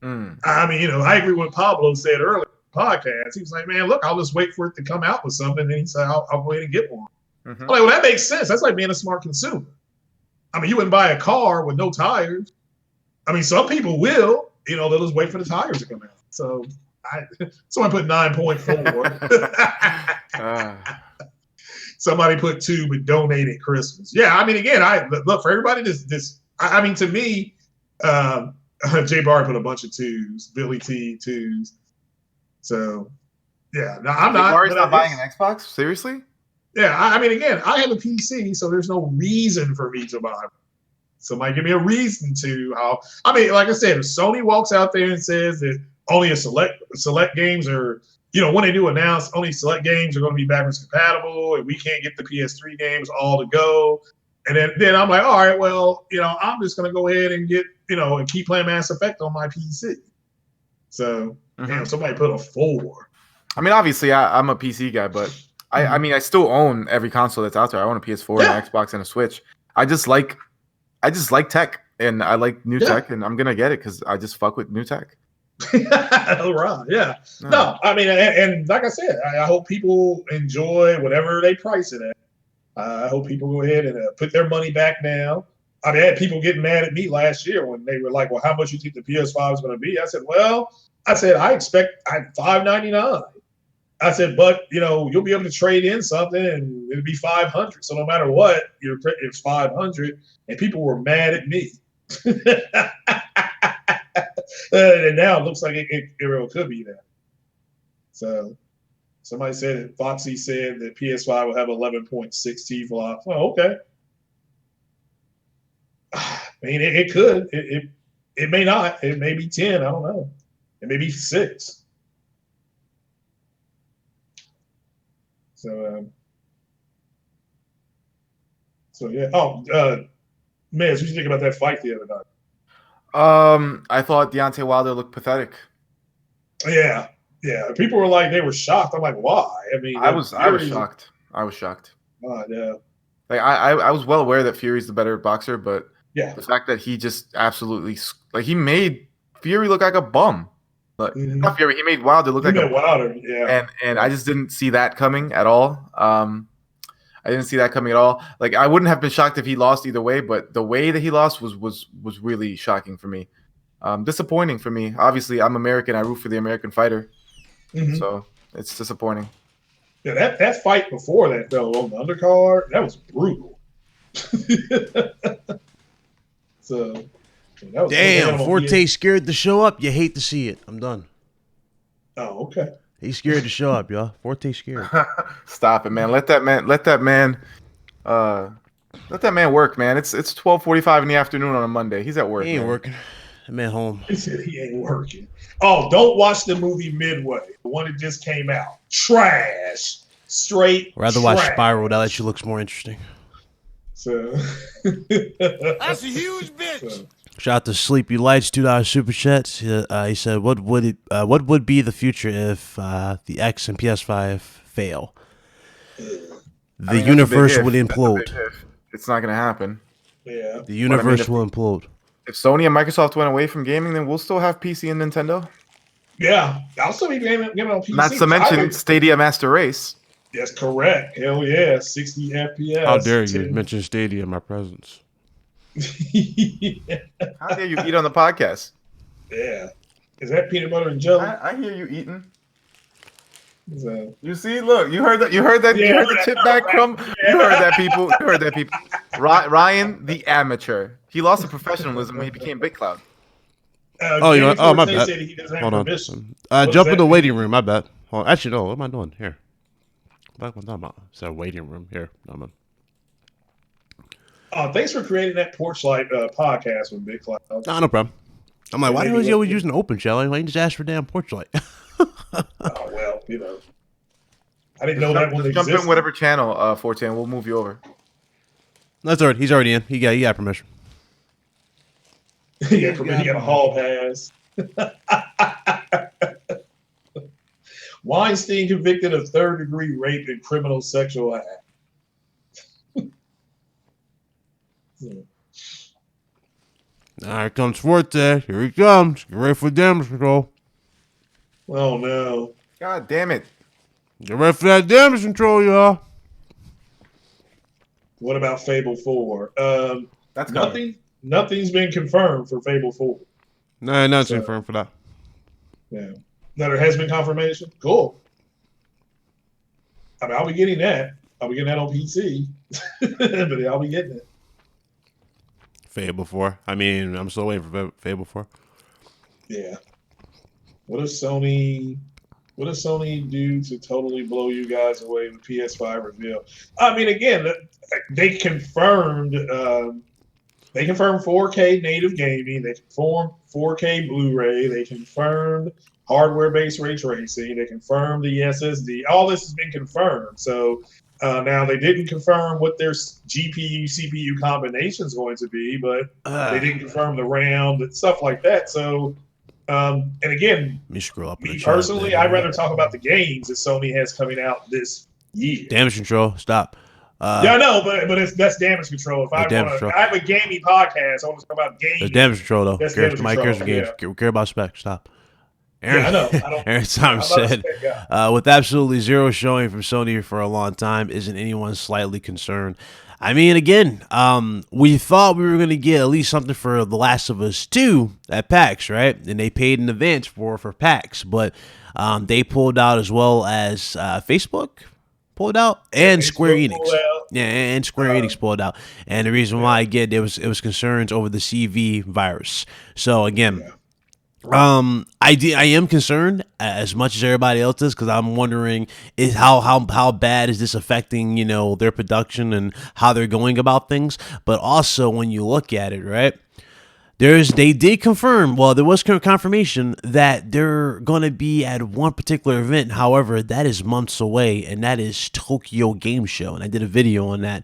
I mean, I agree with what Pablo said earlier in the podcast. He was like, man, look, I'll just wait for it to come out with something, and he said, I'll go ahead and get one. I'm like, well, that makes sense. That's like being a smart consumer. I mean, you wouldn't buy a car with no tires. I mean, some people will. They'll just wait for the tires to come out. So someone put 9.4. Somebody put 2 but donated Christmas. Yeah, I mean, again, look for everybody. I mean, to me, Jay Barr put a bunch of 2s. Billy T 2s. So, yeah, no, I'm not. Barry's not buying an Xbox? Seriously? Yeah, I mean, again, I have a PC, so there's no reason for me to buy one. Somebody give me a reason to. I mean, like I said, if Sony walks out there and says that only a select games are. When they do announce only select games are going to be backwards compatible and we can't get the PS3 games all to go. And then I'm like, all right, well, I'm just going to go ahead and get, and keep playing Mass Effect on my PC. So, somebody put a 4. I mean, obviously, I'm a PC guy, but I mean, I still own every console that's out there. I own a PS4, an Xbox, and a Switch. I just like tech, and I like new tech, and I'm going to get it because I just fuck with new tech. Right, yeah. No, I mean, and like I said, I hope people enjoy whatever they price it at. I hope people go ahead and put their money back now. I mean, I had people getting mad at me last year when they were like, well, how much you think the PS5 is going to be? I said, I expect $599. I said, but, you'll be able to trade in something and it'll be $500. So no matter what, it's $500. And people were mad at me. And now it looks like it could be that. So somebody said Foxy said that PS5 will have 11.6 TFLOPS. Oh, okay. I mean, it could. It may not. It may be 10. I don't know. It may be 6. So yeah. Oh, man, what you think about that fight the other night? I thought Deontay Wilder looked pathetic. Yeah. People were like, they were shocked. I'm like, why? I mean, I was shocked. Yeah. Like I was well aware that Fury's the better boxer, but yeah, the fact that he just absolutely he made Fury look like a bum. Look, not Fury. He made Wilder look like a Wilder, yeah. And I just didn't see that coming at all. I didn't see that coming at all. Like, I wouldn't have been shocked if he lost either way, but the way that he lost was really shocking for me. Disappointing for me. Obviously, I'm American. I root for the American fighter, so it's disappointing. Yeah, that fight before that, though, on the undercard, that was brutal. So, that was damn, Forte scared to show up. You hate to see it. I'm done. Oh, okay. He's scared to show up, y'all. Forte scared. Stop it, man. Let that man work, man. It's 12:45 in the afternoon on a Monday. He's at work. He ain't working. That man home. He said he ain't working. Oh, don't watch the movie Midway, the one that just came out. Trash. Straight Rather watch Spiral. That actually looks more interesting. So that's a huge bitch. So, shout out to Sleepy Lights, $2 super chats. He said, "What would be the future if the X and PS5 fail? The universe would implode. It's not gonna happen. Yeah, the universe will implode. If Sony and Microsoft went away from gaming, then we'll still have PC and Nintendo. Yeah, I'll still be gaming on PC. Not to mention Stadia Master Race. That's correct. Hell yeah, 60 FPS. How dare you mention Stadia in my presence? How dare you eat on the podcast? Yeah. Is that peanut butter and jelly? I hear you eating. So, you see, look, you heard that. You heard that. Yeah, you heard the chip back crumb. You heard that, people. You heard that, people. Ryan, the amateur. He lost the professionalism when he became Big Cloud. My bad. Hold on. Jump in the waiting room. My bad. Actually, no. What am I doing here? What am I talking about? It's a waiting room here. Thanks for creating that Porch Light podcast with Big Cloud. No problem. I'm like, why is he always using the open shell? Why didn't you just ask for damn Porch Light? Oh well, I didn't know that one existed. Jump in whatever channel, 410. We'll move you over. That's all right. He's already in. He got permission. He got a hall pass. Weinstein convicted of third-degree rape and criminal sexual act. Here comes Forte. Here he comes. Get ready for damage control. Oh no! God damn it! Get ready for that damage control, y'all. What about Fable 4? That's nothing's been confirmed for Fable 4. No, nothing's confirmed for that. Yeah. No, there has been confirmation. Cool. I mean, I'll be getting that. I'll be getting that on PC. But I'll be getting it. Fable 4. I mean, I'm still waiting for Fable 4. Yeah. What does Sony do to totally blow you guys away with PS5 reveal? I mean, again, they confirmed 4K native gaming. They confirmed 4K Blu-ray. They confirmed hardware-based ray tracing. They confirmed the SSD. All this has been confirmed. So now they didn't confirm what their GPU CPU combination is going to be, but they didn't confirm the RAM, stuff like that. So, and again, me personally, I'd rather talk about the games that Sony has coming out this year. Damage control, stop. Yeah, I know, but that's damage control. If I have a gaming podcast, I want to talk about games. There's damage control though. That's cares damage control. games. Yeah. Care about specs. Stop. Aaron, yeah, I know. Aaron Tom said, with absolutely zero showing from Sony for a long time, isn't anyone slightly concerned? I mean, again, we thought we were going to get at least something for The Last of Us 2 at PAX, right? And they paid in advance for PAX, but they pulled out as well as Facebook pulled out and Square Enix. Yeah, and Square Enix pulled out. And the reason why, again, it was concerns over the CV virus. So, again... I am concerned as much as everybody else is because I'm wondering is how bad is this affecting their production and how they're going about things. But also when you look at it, right, they did confirm. Well, there was confirmation that they're going to be at one particular event. However, that is months away, and that is Tokyo Game Show. And I did a video on that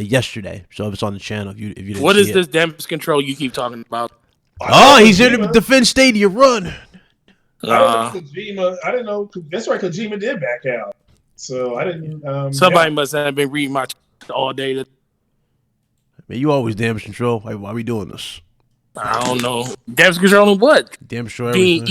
yesterday, so it's on the channel. If you didn't what see is it. this damage control you keep talking about? Oh, he's here to defend Stadia. Run. Kojima. I didn't know. That's right. Kojima did back out. So I didn't. Somebody must have been reading my all day. Man, you always damage control. Why are we doing this? I don't know. Damage control and what? Damn sure. Being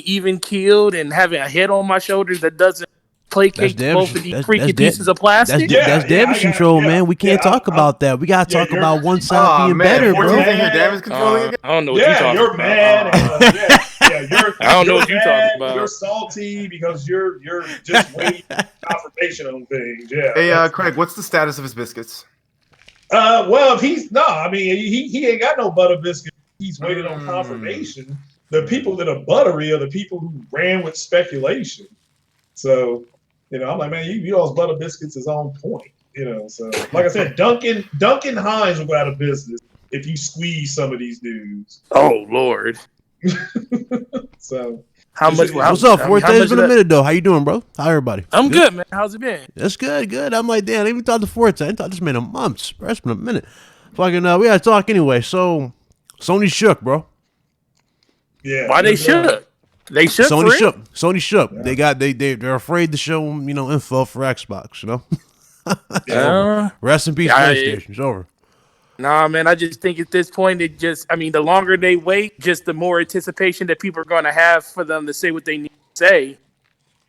even killed and having a head on my shoulders that doesn't placate both of these freaking pieces of plastic. That's damage control, man. We can't talk about that. We gotta talk about one side being better, bro. Damage controlling again? I don't know what you're talking you're about. mad. I don't know what you're talking about. You're salty because you're just waiting for confirmation on things. Yeah. Hey, Craig, what's the status of his biscuits? Well, if he ain't got no butter biscuit. He's waiting on confirmation. The people that are buttery are the people who ran with speculation. So, I'm like, man, you all's butter biscuits is on point. So like I said, Duncan Hines will go out of business if you squeeze some of these dudes. Oh Lord. So how much? What's up, Forte? It's been a minute though. How you doing, bro? How everybody? I'm good, man. How's it been? That's good. I'm like, damn, I even thought the Forte. I thought this man a month. Bro, it's been a minute. Fucking, we gotta talk anyway. So, Sony shook, bro. Yeah. Why they shook? They shook. Sony shook. Yeah. They're afraid to show info for Xbox. Rest in peace, PlayStation. It's over. Nah, man. I just think at this point, the longer they wait, just the more anticipation that people are going to have for them to say what they need to say.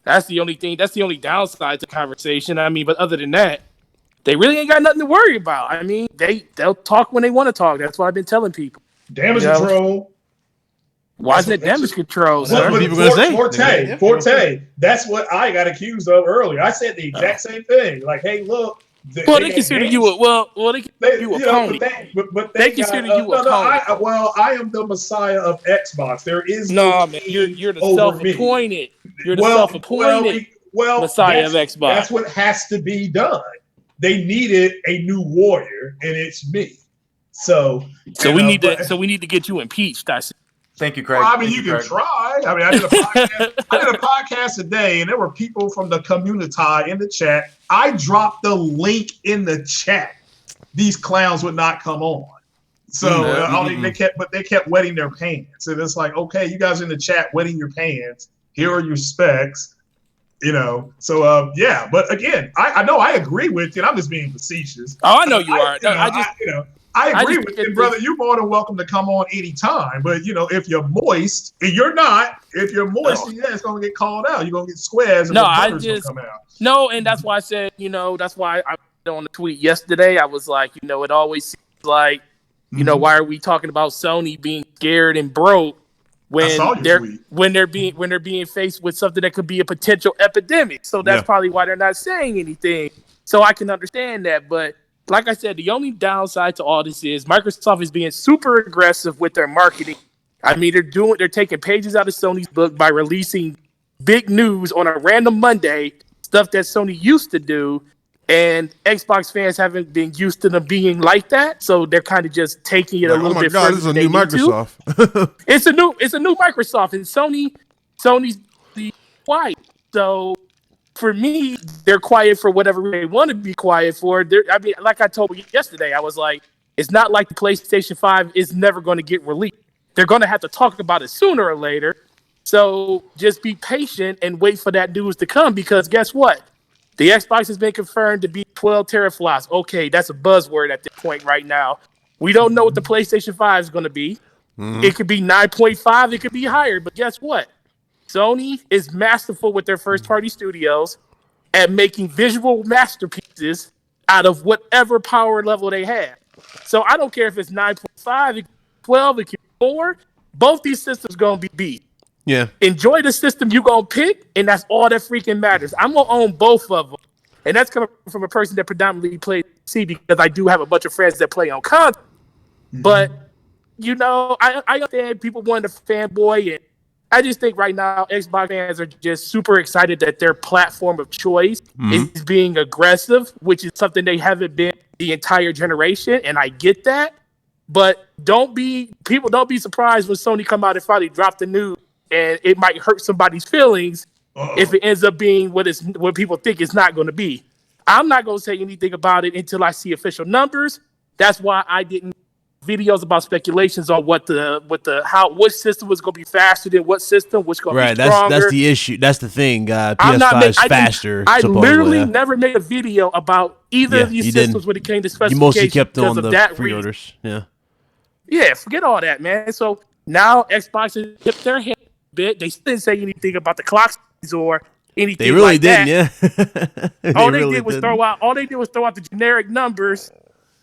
That's the only thing. That's the only downside to the conversation. But other than that, they really ain't got nothing to worry about. They'll talk when they want to talk. That's what I've been telling people. Damage control. Why is it damage control, sir? Forte. That's what I got accused of earlier. I said the exact same thing. Like, hey, look. They consider you a pony. But they consider you a pony. I am the messiah of Xbox. There is man. You're the self-appointed. You're the self-appointed messiah of Xbox. That's what has to be done. They needed a new warrior, and it's me. So we need to get you impeached. I see. Thank you, Craig. Well, you can try. I did a podcast today, and there were people from the community in the chat. I dropped the link in the chat. These clowns would not come on. So they kept wetting their pants. And it's like, okay, you guys in the chat wetting your pants. Here are your specs. So but again, I know I agree with you. I'm just being facetious. Oh, I know you are. I agree with you, brother. You're more than welcome to come on anytime. But if you're moist, and you're not, it's gonna get called out. You're gonna get squares. And come out. No, and that's why I said, that's why I put on the tweet yesterday. I was like, it always seems like, why are we talking about Sony being scared and broke when they're being faced with something that could be a potential epidemic? So that's probably why they're not saying anything. So I can understand that, but. Like I said, the only downside to all this is Microsoft is being super aggressive with their marketing. They're taking pages out of Sony's book by releasing big news on a random Monday, stuff that Sony used to do, and Xbox fans haven't been used to them being like that, so they're kind of just taking it a little bit further. This is a new Microsoft. It's a new Microsoft, and Sony's the quiet. So. For me, they're quiet for whatever they want to be quiet for. Like I told you yesterday, I was like, it's not like the PlayStation 5 is never going to get released. They're going to have to talk about it sooner or later. So just be patient and wait for that news to come, because guess what? The Xbox has been confirmed to be 12 teraflops. Okay, that's a buzzword at this point right now. We don't know what the PlayStation 5 is going to be. Mm-hmm. It could be 9.5. It could be higher. But guess what? Sony is masterful with their first-party studios at making visual masterpieces out of whatever power level they have. So I don't care if it's 9.5, it can be 12, it can be 4. Both these systems going to be beat. Yeah. Enjoy the system you going to pick, and that's all that freaking matters. I'm going to own both of them. And that's coming from a person that predominantly plays PC, because I do have a bunch of friends that play on console. Mm-hmm. But, I understand people want to fanboy, and I just think right now Xbox fans are just super excited that their platform of choice is being aggressive, which is something they haven't been the entire generation, and I get that. But don't be surprised when Sony come out and finally drop the news, and it might hurt somebody's feelings if it ends up being what people think it's not going to be. I'm not going to say anything about it until I see official numbers. That's why I didn't videos about speculations on what system was going to be faster than what system, what's going to be stronger. That's the issue. That's the thing. PS5 is faster. I literally never made a video about either of these systems when it came to specifications. You mostly kept on the pre-orders. Yeah. Yeah, forget all that, man. So now Xbox has tipped their head a bit. They still didn't say anything about the clock speeds or anything They really like didn't, that. yeah. All they did was throw out the generic numbers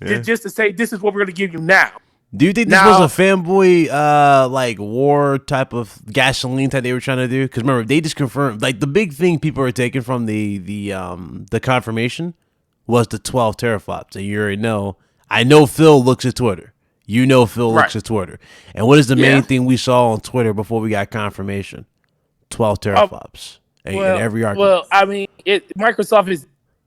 just to say this is what we're going to give you now. Do you think this was a fanboy like war type of gasoline type they were trying to do? Because remember, they just confirmed, like, the big thing people are taking from the confirmation was the 12 teraflops. And you already know. I know Phil looks at Twitter. You know Phil looks at Twitter. And what is the main thing we saw on Twitter before we got confirmation? 12 teraflops in every argument. Well, I mean, Microsoft is,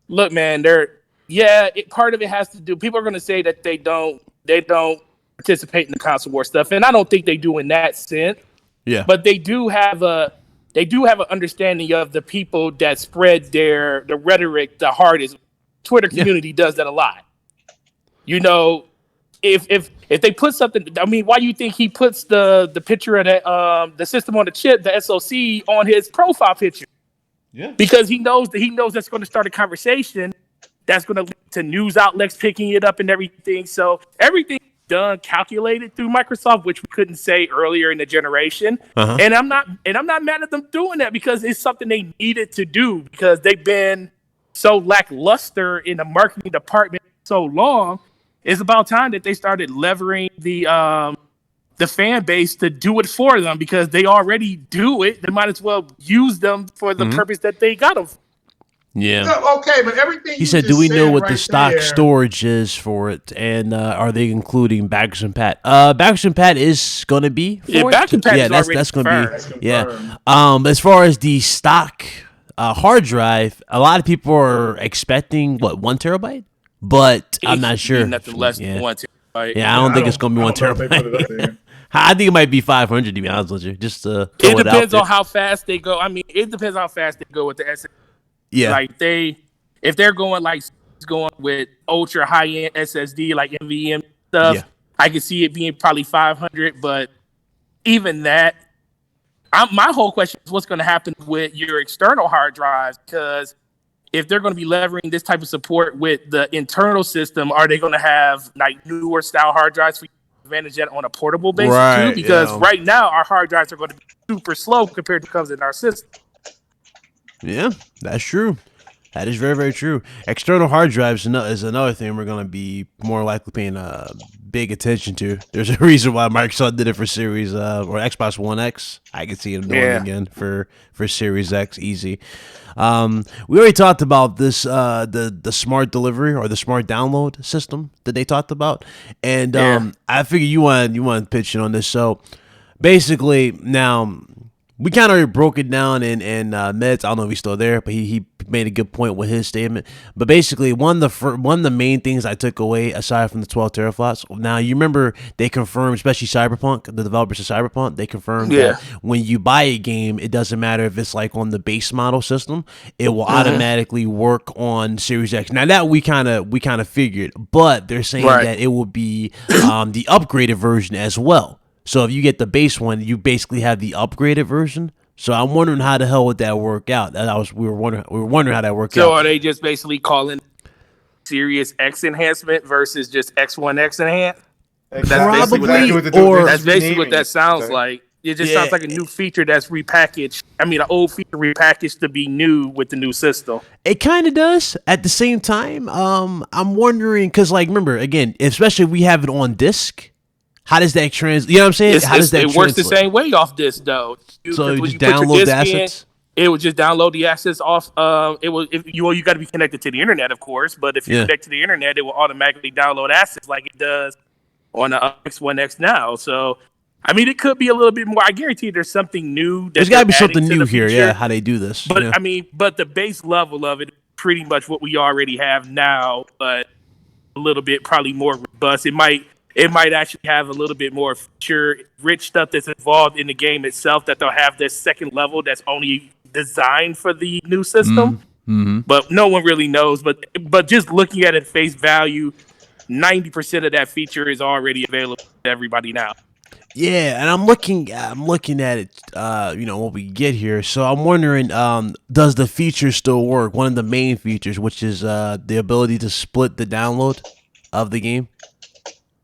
look, man, part of it has to do, people are going to say that they don't participate in the console war stuff, and I don't think they do in that sense. Yeah. But they do have an understanding of the people that spread the rhetoric the hardest. Twitter community does that a lot. You know, if they put something, I mean, why do you think he puts the picture of the system on the chip, the SoC, on his profile picture? Yeah. Because he knows that's going to start a conversation that's going to lead to news outlets picking it up and everything. So everything done calculated through Microsoft, which we couldn't say earlier in the generation. And I'm not mad at them doing that because it's something they needed to do because they've been so lackluster in the marketing department so long. It's about time that they started levering the fan base to do it for them because they already do it. They might as well use them for the purpose that they got them for. Yeah. Okay, but everything he said, do we know what the stock storage is for it? And are they including Backers and Pat? Backers and Pat is going to be for Backers and Pat is already that's going to be. Yeah. As far as the stock hard drive, a lot of people are expecting 1 terabyte, but I'm not sure. Nothing less than 1 terabyte. Yeah, I don't think it's going to be 1 terabyte. I think it might be 500 to be honest with you. Just it depends on how fast they go. I mean, it depends on how fast they go with the SSD. Yeah, like if they're going with ultra high end SSD like NVMe stuff, I can see it being probably 500. But even that, my whole question is what's going to happen with your external hard drives? Because if they're going to be leveraging this type of support with the internal system, are they going to have like newer style hard drives for you to advantage that on a portable basis too? Because right now our hard drives are going to be super slow compared to what comes in our system. Yeah, that's true. That is very, very true. External hard drives is another thing we're going to be more likely paying big attention to. There's a reason why Microsoft did it for Series or Xbox One X. I can see them doing it again for Series X, easy. We already talked about this, the smart delivery or the smart download system that they talked about, and I figure you want to pitch in on this. So basically, now we kind of already broke it down in Meds. I don't know if he's still there, but he made a good point with his statement. But basically, one of the main things I took away, aside from the 12 teraflops, now you remember they confirmed, especially Cyberpunk, the developers of Cyberpunk, they confirmed that when you buy a game, it doesn't matter if it's like on the base model system, it will automatically work on Series X. Now that we kind of figured, but they're saying that it will be the upgraded version as well. So if you get the base one, you basically have the upgraded version. So I'm wondering how the hell would that work out? We were wondering how that worked out. So are they just basically calling Series X enhancement versus just X1X enhanced? That's basically what that sounds like. It just sounds like a new feature that's repackaged. I mean, an old feature repackaged to be new with the new system. It kind of does. At the same time, I'm wondering because, like, remember again, especially if we have it on disc. How does that translate? You know what I'm saying? It works the same way off disc, though. So you just download the assets? It would just download the assets off. You got to be connected to the internet, of course. But if you connect to the internet, it will automatically download assets like it does on the X1X now. So, I mean, it could be a little bit more. I guarantee there's something new. There's got to be something new here, how they do this. But I mean, but the base level of it is pretty much what we already have now, but a little bit probably more robust. It might actually have a little bit more feature-rich stuff that's involved in the game itself that they'll have this second level that's only designed for the new system. But no one really knows. But just looking at it at face value, 90% of that feature is already available to everybody now. Yeah, and I'm looking at it, what we get here. So I'm wondering, does the feature still work? One of the main features, which is the ability to split the download of the game.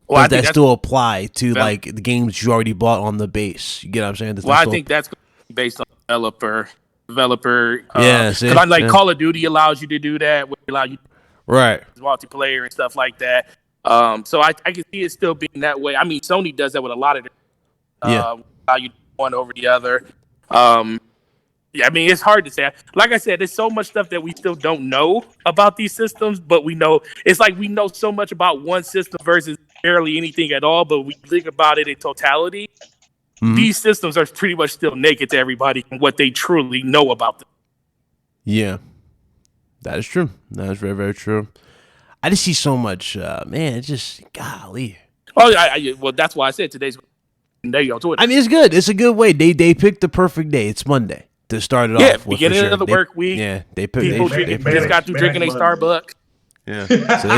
Well, I does think that still apply to like the games you already bought on the base? You get what I'm saying? I think that's based on developer. Yeah, because Call of Duty allows you to do that. Allow you right multiplayer and stuff like that. So I can see it still being that way. I mean, Sony does that with a lot of allow you one over the other. Yeah, I mean, it's hard to say. Like I said, there's so much stuff that we still don't know about these systems, but we know it's like we know so much about one system versus barely anything at all. But we think about it in totality. These systems are pretty much still naked to everybody and what they truly know about them. Yeah, that is true. That is very, very true. I just see so much, man. It's just golly. Oh, well, that's why I said today's day on Twitter. I mean, it's good. It's a good way. They picked the perfect day. It's Monday to start it off. Yeah, beginning of the work week. Yeah, people just got through drinking a Starbucks. Yeah, so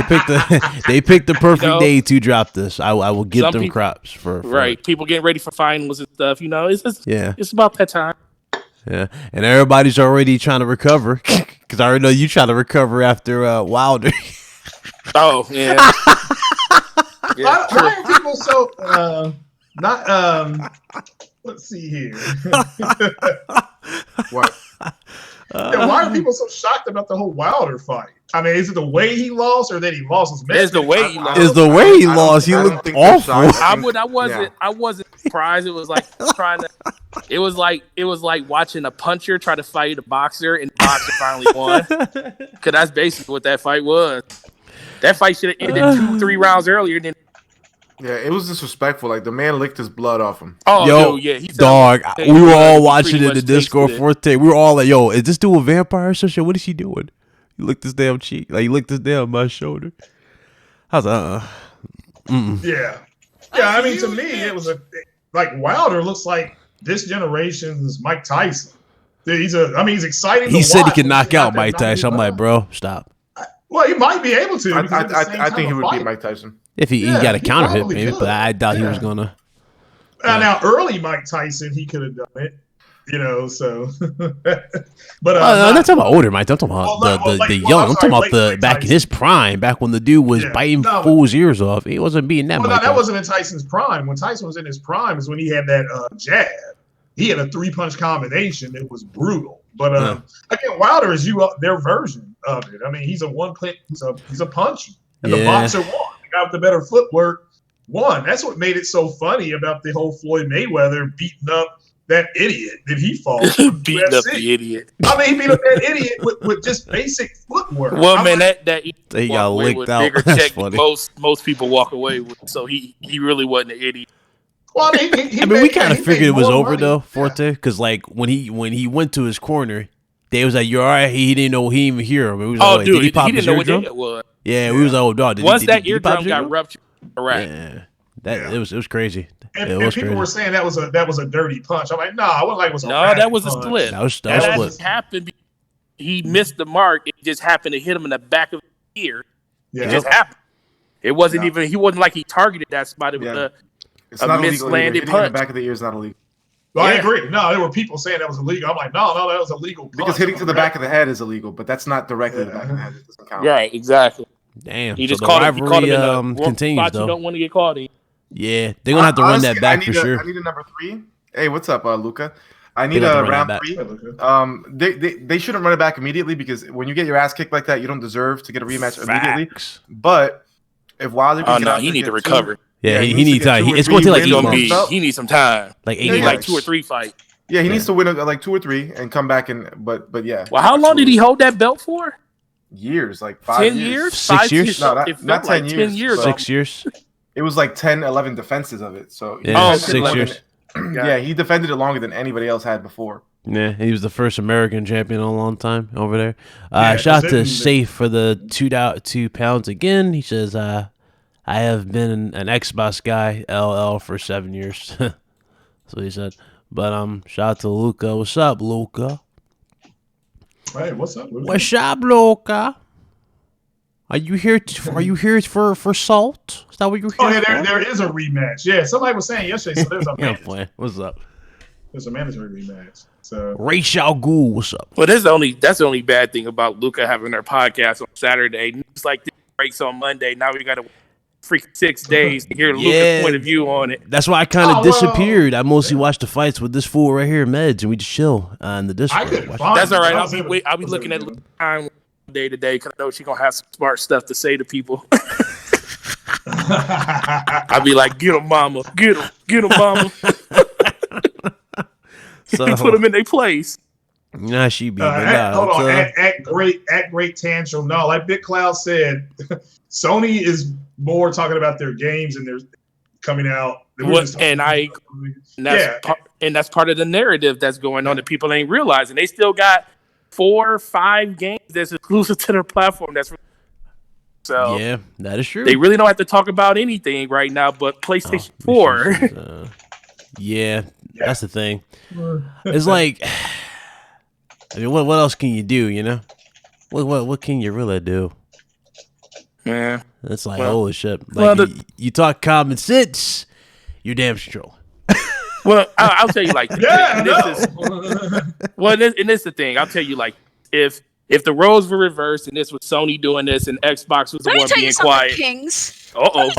they picked the perfect day to drop this. I will give them props for right. People getting ready for finals and stuff. It's just, yeah, it's about that time. Yeah, and everybody's already trying to recover because I already know you trying to recover after Wilder. Oh yeah. Why are people so not? Let's see here. What? Why are people so shocked about the whole Wilder fight? I mean, is it the way he lost, or that he lost his message? It's the way he lost. It's the way he lost. He looked awful. I wasn't surprised. It was like trying to. It was like watching a puncher try to fight a boxer, and the boxer finally won. Because that's basically what that fight was. That fight should have ended 2-3 rounds earlier. Than yeah, it was disrespectful. Like the man licked his blood off him. Oh, yo, dude, yeah, dog. We were all watching it in the Discord 4T. We were all like, "Yo, is this dude a vampire or some shit? What is he doing?" He licked his damn cheek. Like he licked his damn my shoulder. I was like, Yeah. I mean, to me, it was like Wilder looks like this generation's Mike Tyson. He's exciting. He said he could knock out Mike Tyson. I'm like, bro, stop. Well, he might be able to. I think he would beat Mike Tyson. If he got a counter hit, maybe, but I doubt he was gonna. Now, early Mike Tyson, he could have done it. So. But I'm not talking about older Mike. I'm talking about the young. I'm talking about the back in his prime, back when the dude was biting fools' ears off. He wasn't beating that. Well, that wasn't in Tyson's prime. When Tyson was in his prime is when he had that jab. He had a 3-punch combination. It was brutal. But again, Wilder is their version of it. I mean, he's a one-click. He's a puncher, and the boxer won. The guy with the better footwork won. That's what made it so funny about the whole Floyd Mayweather beating up that idiot that he fought. Beating up the idiot. I mean, he beat up that idiot with just basic footwork. Well, man, that he got licked out. Bigger That's check funny. Most people walk away with. So he really wasn't an idiot. Well, we kind of figured it was over though, Forte, because like when he went to his corner, they was like, "You're all right." He didn't know he even hear him. It was like, dude, did he pop he didn't his know what eardrum? it was. Yeah, we was like, "Oh, dog." Once that eardrum got ruptured, right? Yeah, it was crazy. And people were saying that was a dirty punch. I'm like, no, I wasn't like it was. That was a split. That was split. Just happened. He missed the mark. It just happened to hit him in the back of the ear. Yeah. It just happened. It wasn't even. He wasn't like he targeted that spot. It was it's not mislanded punch. In the back of the ear is not illegal. Well, I agree. No, there were people saying that was illegal. I'm like, no, that was illegal. Because hitting to the back of the head is illegal, but that's not directly the back of the head. It doesn't count. Right, exactly. Damn. He just caught him in the continues spot though. You don't want to get caught in. Yeah, they're gonna have to run that back for sure. I need a number 3. Hey, what's up, Luca? I need a round 3. They shouldn't run it back immediately because when you get your ass kicked like that, you don't deserve to get a rematch immediately. But if Wilder, he need to recover. Yeah, he needs time. It's going to take like 8 months. He needs some time. Like 8 months. Like 2 or 3 fights. Yeah, he needs to win like 2 or 3 and come back but yeah. Well, how long did he hold that belt for? Years, like 5 10 years. 6 years? No, not 10 years. 10 years. 6 years. It was like 10, 11 defenses of it. So 6 years. Yeah, he defended it longer than anybody else had before. Yeah, he was the first American champion in a long time over there. Shout out to Safe for the 2 pounds again. He says, I have been an Xbox guy, LL, for 7 years. That's what he said. But shout out to Luca. What's up, Luca? Hey, what's up, Luca? What's up, Luca? Are you here? Are you here for salt? Is that what you're here? Oh yeah, there is a rematch. Yeah, somebody was saying yesterday. So there's a What's up? There's a mandatory rematch. So Rachel Ghoul, what's up? Well, that's the only bad thing about Luca having her podcast on Saturday. It's like this breaks on Monday. Now we got to freaking 6 days to hear Luca's point of view on it. That's why I kind of disappeared. I mostly watch the fights with this fool right here, Meds, and we just chill in the Discord. That's all right. I'll be looking at time day to day because I know she's gonna have some smart stuff to say to people. I'll be like, get him, mama, get him, mama. So, put them in their place. Nah, she be. Hold on, at great tantrum. No, like Big Cloud said, Sony is more talking about their games and they're coming out. And that's part of the narrative that's going on that people ain't realizing. They still got 4 or 5 games that's exclusive to their platform. So yeah, that is true. They really don't have to talk about anything right now, but PlayStation 4. Yeah, that's the thing. It's like, I mean, what else can you do? You know, what can you really do? Yeah, it's like holy shit. Like you talk common sense, you're damage control. Well, I'll tell you like this. And this is the thing. I'll tell you like if the roles were reversed and this was Sony doing this and Xbox was the one being quiet. Kings. What's up,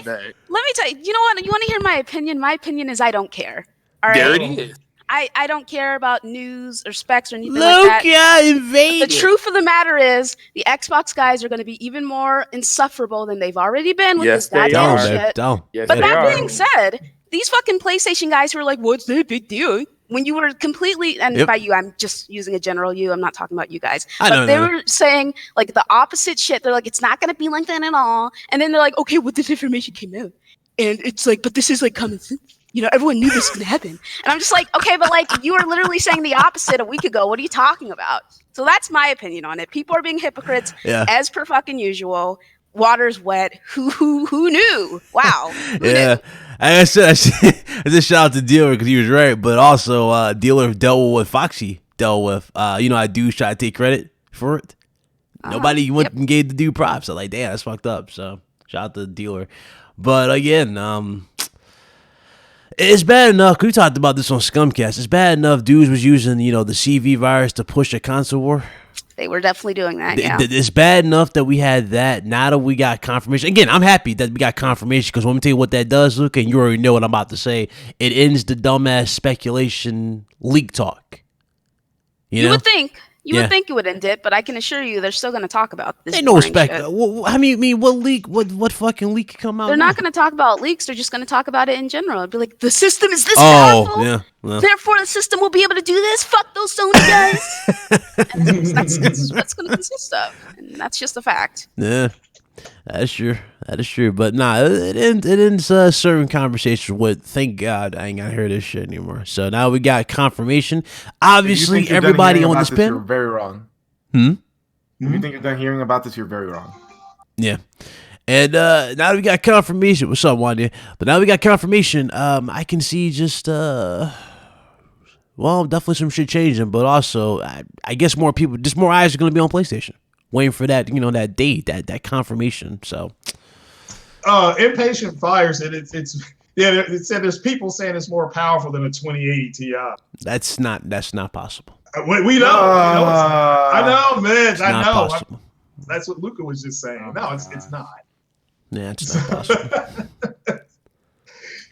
Dad? Let me tell you. You know what? You want to hear my opinion? My opinion is I don't care. All right. There it is. I don't care about news or specs or anything like that. Invaded. The truth of the matter is, the Xbox guys are going to be even more insufferable than they've already been with this goddamn shit. But that being said, these fucking PlayStation guys who are like, "What's the big deal?" When you were completely, and by you, I'm just using a general you. I'm not talking about you guys. But they were saying like the opposite shit. They're like, it's not going to be like that at all. And then they're like, okay, well, this information came out, and it's like, but this is like common sense. You know, everyone knew this was going to happen. And I'm just like, okay, but like you were literally saying the opposite a week ago. What are you talking about? So that's my opinion on it. People are being hypocrites as per fucking usual. Water's wet. Who knew? Wow. Who knew? I said, I just shout out to Dealer because he was right, but also Dealer dealt with what Foxy dealt with. You know, I do try to take credit for it. Nobody went and gave the dude props. I'm like, damn, that's fucked up. So shout out to the Dealer. But again, it's bad enough. We talked about this on Scumcast. It's bad enough dudes was using, you know, the CV virus to push a console war. They were definitely doing that, It's bad enough that we had that. Now that we got confirmation. Again, I'm happy that we got confirmation because let me tell you what that does, Luke, and you already know what I'm about to say. It ends the dumbass speculation leak talk. You would think. You would think it would end it, but I can assure you they're still going to talk about this. Ain't no spec. I mean, what leak? What fucking leak come out? They're not going to talk about leaks. They're just going to talk about it in general. It'd be like, the system is this powerful. Therefore, the system will be able to do this. Fuck those Sony guys. And that's what it's going to consist of. And that's just a fact. Yeah, that's true. That is true. But nah, it ends certain conversations with, thank God I ain't got to hear this shit anymore. So now we got confirmation. Obviously, everybody on the spin. You're very wrong. If you think you're done hearing about this, you're very wrong. Yeah. And now that we got confirmation. What's up, Wanya? But now we got confirmation. I can see just, well, definitely some shit changing. But also, I guess more people, just more eyes are going to be on PlayStation. Waiting for that, you know, that date, that confirmation. So, Impatient Fires, and it said there's people saying it's more powerful than a 2080 Ti. That's not possible. We know. I know, man. I know. Possible. That's what Luca was just saying. No, it's not. Yeah, it's not possible.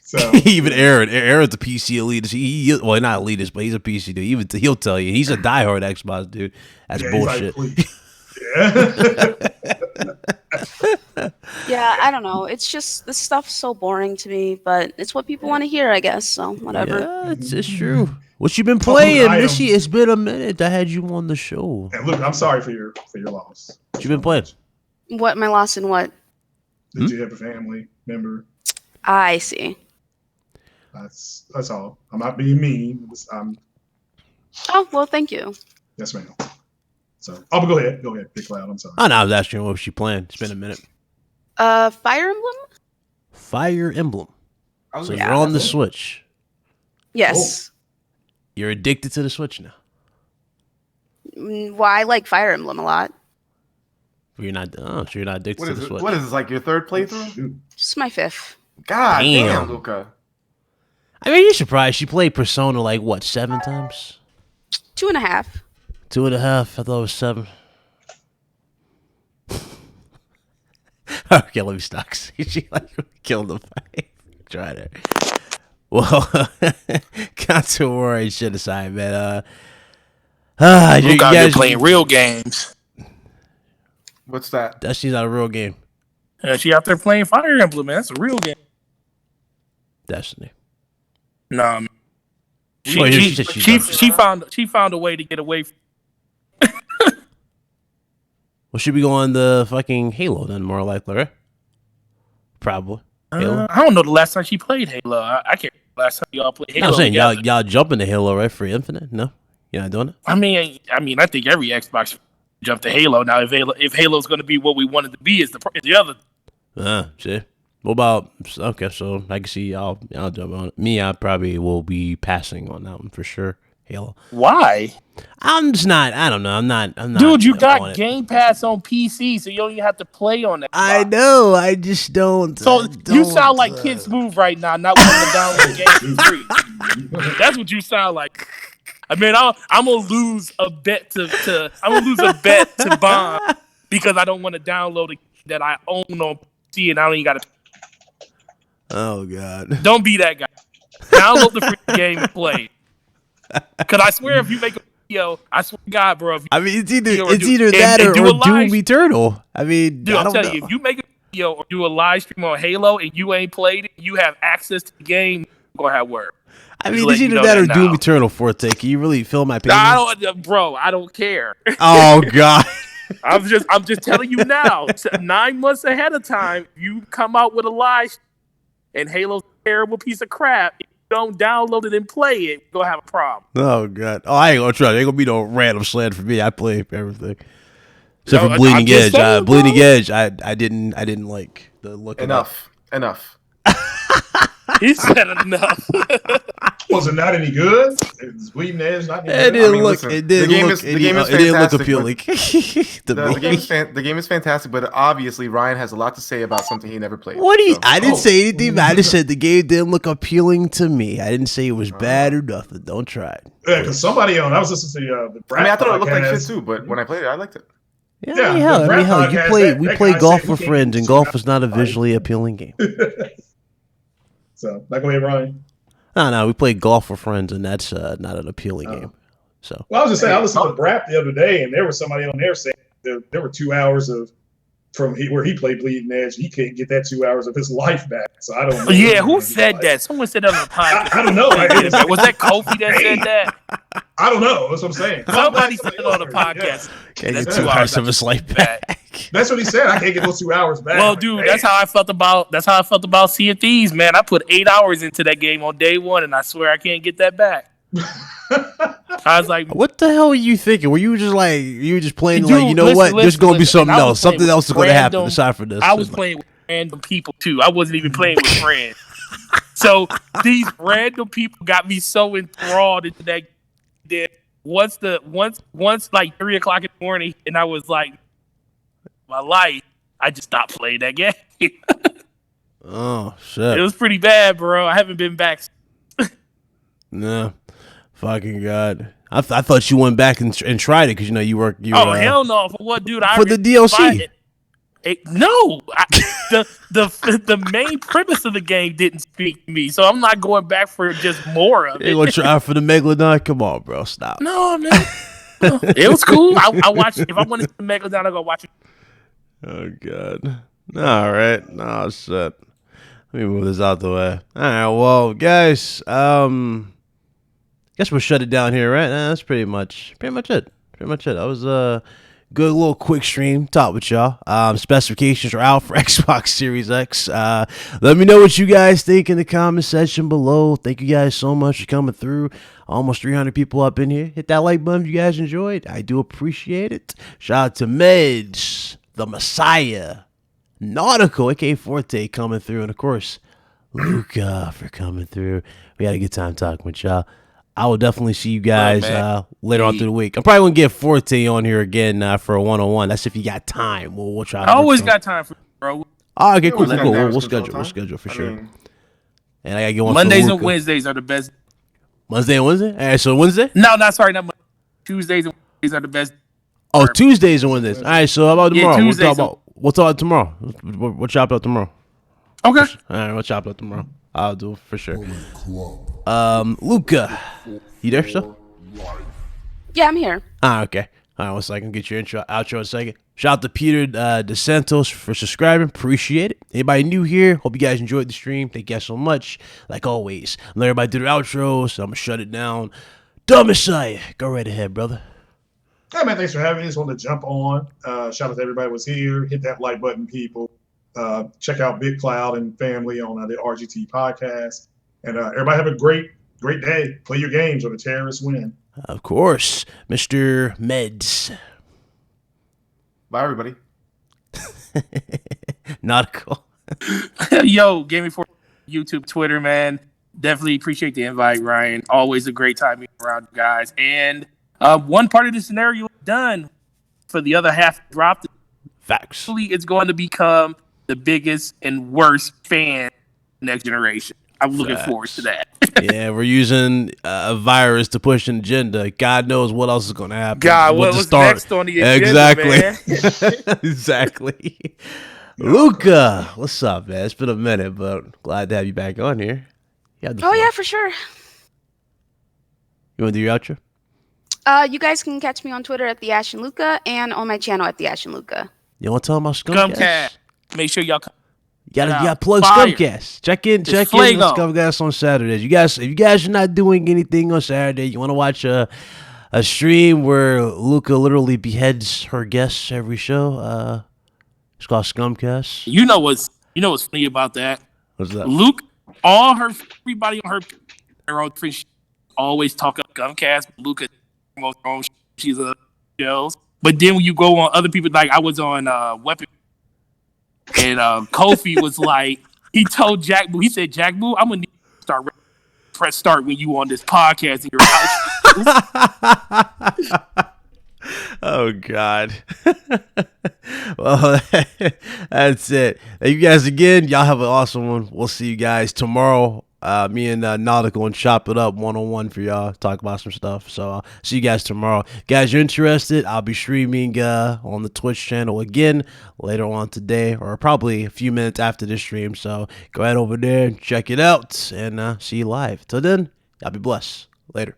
So even Aaron's a PC elitist. He well, not elitist, but he's a PC dude. Even he'll tell you he's a diehard Xbox dude. That's bullshit. Yeah, I don't know. It's just this stuff's so boring to me, but it's what people want to hear, I guess. So whatever. Yeah, it's true. What you been playing, Missy? It's been a minute. I had you on the show. And Luke, I'm sorry for your loss. What you been playing? What my loss in what? Did you have a family member? I see. That's all. I'm not being mean. Oh well, thank you. Yes, ma'am. So, but go ahead, Big Cloud. I'm sorry. Oh no, I was asking her what was she playing. It's been a minute. Fire Emblem. Fire Emblem. Oh, so you're on the Switch. Yes. Oh. You're addicted to the Switch now. Well, I like Fire Emblem a lot. You're not. Oh, so you're not addicted to the Switch. What is this, like your third playthrough? Just my 5th. God damn, Luca. I mean, you're surprised she played Persona like what, 7 times? 2.5. 2.5. I thought it was 7. Okay, let me stop. She like killed the fight. Try it. Well, contour war and shit aside, man. You guys are playing real games. What's that? Destiny's not a real game. She out there playing Fire Emblem, man. That's a real game. Destiny. Nah, man. She found a way to get away from. Well, should we go on the fucking Halo then, more likely, right? Probably. I don't know the last time she played Halo. I can't remember the last time y'all played Halo. I'm saying y'all jump into Halo, right? For Infinite? No? You're not doing it? I mean, I think every Xbox jump to Halo. Now, if Halo's going to be what we want it to be, is the other. Shit. What about, okay, so I can see I'll jump on it. Me, I probably will be passing on that one for sure. Halo. Why? I'm just not, I don't know. I'm not. Dude, you got Game Pass on PC, so you don't even have to play on that. I know. I just don't. So you sound like Kid Smooth right now, not wanting to download games for free. That's what you sound like. I mean, I'm gonna lose a bet to Bond because I don't want to download a game that I own on PC and I don't even got to. Oh God! Don't be that guy. Download the free game and play. Because I swear, if you make a video, I swear to God, bro. I mean, it's either that or Doom Eternal. I mean, dude, I'm telling you, if you make a video or do a live stream on Halo and you ain't played it, you have access to the game, you're gonna have work. I mean, it's either that or Doom Eternal, Forte. Can you really feel my pain? I don't care. Oh God. I'm just telling you now. 9 months ahead of time, you come out with a live stream and Halo's a terrible piece of crap. Don't download it and play it, you're gonna have a problem. Oh God! Oh, I ain't gonna try. There ain't gonna be no random slander for me. I play everything except for Bleeding Edge. Bleeding Edge. I didn't like the look. Enough. He said enough. Was it not any good? Is Bleeding Edge not any good? It didn't look appealing. The game is fantastic, but obviously Ryan has a lot to say about something he never played. I didn't say anything. I just said the game didn't look appealing to me. I didn't say it was bad or nothing. Don't try it. Yeah, because somebody I was listening to the Brat. I thought it looked like shit too, but when I played it, I liked it. Yeah, hell, we play golf with friends, and golf is not a visually appealing game. So, go ahead, Ryan. No, we play golf with friends, and that's not an appealing game. So, well, I was just saying, I listened to Brap the other day, and there was somebody on there saying there were 2 hours where he played Bleeding Edge. He can't get that 2 hours of his life back. So I don't know. Yeah, who said that? Someone said that on the podcast. I don't know. Was that Kofi that said that? I don't know. That's what I'm saying. Somebody said it on the podcast. Can't get 2 hours of his life back. That's what he said. I can't get those 2 hours back. Well, dude, that's how I felt about Sea of Thieves, man. I put 8 hours into that game on day one, and I swear I can't get that back. I was like, what the hell were you thinking? Were you just playing like, you know what? There's going to be something else. Something else is going to happen aside from this. I was playing with random people too. I wasn't even playing with friends. So these random people got me so enthralled into that that once like 3 o'clock in the morning, and I was like, my life, I just stopped playing that game. Oh shit! It was pretty bad, bro. I haven't been back. No, fucking God! I thought you went back and tried it because you were. Hell no! For what, dude? For the DLC. No, the main premise of the game didn't speak to me, so I'm not going back for just more of it. You gonna try for the Megalodon? Come on, bro, stop. No, man. It was cool. I watched. If I wanted to see Megalodon, I go watch it. Oh God! All right, no shit. Let me move this out the way. All right, well, guys, guess we'll shut it down here, right? That's pretty much it. That was a good little quick stream. Talk with y'all. Specifications are out for Xbox Series X. Let me know what you guys think in the comment section below. Thank you guys so much for coming through. Almost 300 people up in here. Hit that like button if you guys enjoyed. I do appreciate it. Shout out to Meds, the Messiah, Nautical, aka Forte, coming through, and of course Luca for coming through. We had a good time talking with y'all. I will definitely see you guys later on through the week. I'm probably gonna get Forte on here again for a 1-on-1. That's if you got time. We'll try. I always got time for bro. Oh, okay, cool. We'll schedule for sure. And I gotta get one. Mondays and Wednesdays are the best. Monday and Wednesday. All right, so Wednesday? No, not Monday. Tuesdays and Wednesdays are the best. Oh, Tuesdays and Wednesdays. All right, so how about tomorrow? we'll talk tomorrow. We'll chop it up tomorrow. Okay. All right, we'll chop it up tomorrow. I'll do it for sure. Luca, you there still? Yeah, I'm here. Okay. All right, 1 second. Get your outro in a second. Shout out to Peter DeSantos for subscribing. Appreciate it. Anybody new here? Hope you guys enjoyed the stream. Thank you guys so much. Like always, let everybody do their outros. So I'm going to shut it down. Dumb Messiah, go right ahead, brother. Hey, man, thanks for having me. Just wanted to jump on. Shout out to everybody who was here. Hit that like button, people. Check out Big Cloud and family on the RGT podcast. And everybody have a great day. Play your games or the terrorists win. Of course, Mr. Meds. Bye, everybody. Nautical. Yo, Gaming for YouTube, Twitter, man. Definitely appreciate the invite, Ryan. Always a great time being around you guys. And one part of the scenario done, for the other half dropped. Facts. It's going to become the biggest and worst fan next generation. I'm looking forward to that. Yeah, we're using a virus to push an agenda. God knows what else is going to happen. God, what's next on the agenda, exactly. man? Exactly. Luca, what's up, man? It's been a minute, but glad to have you back on here. Yeah, for sure. You want to do your outro? You guys can catch me on Twitter at the Ash and Luca and on my channel at the Ash and Luca. You want to tell them about Scumcast? Make sure y'all come. You gotta plug Scumcast. Check in with Scumcast on Saturdays. If you guys are not doing anything on Saturday, you want to watch a stream where Luca literally beheads her guests every show. It's called Scumcast. You know what's funny about that? What's that? Luke, everybody on her own always talk up Scumcast. Luca, most own she's a shows. But then when you go on other people, like I was on Weapon. And Kofi was like, he told Jack Boo, he said, Jack Boo, I'm going to need to press start when you on this podcast in your house. Oh, God. Well, that's it. Thank you guys again. Y'all have an awesome one. We'll see you guys tomorrow. Me and Nautical and chop it up one-on-one for y'all. Talk about some stuff. So see you guys tomorrow. Guys, you're interested, I'll be streaming on the Twitch channel again later on today, or probably a few minutes after this stream. So go ahead over there and check it out, and see you live. Till then, y'all be blessed. Later.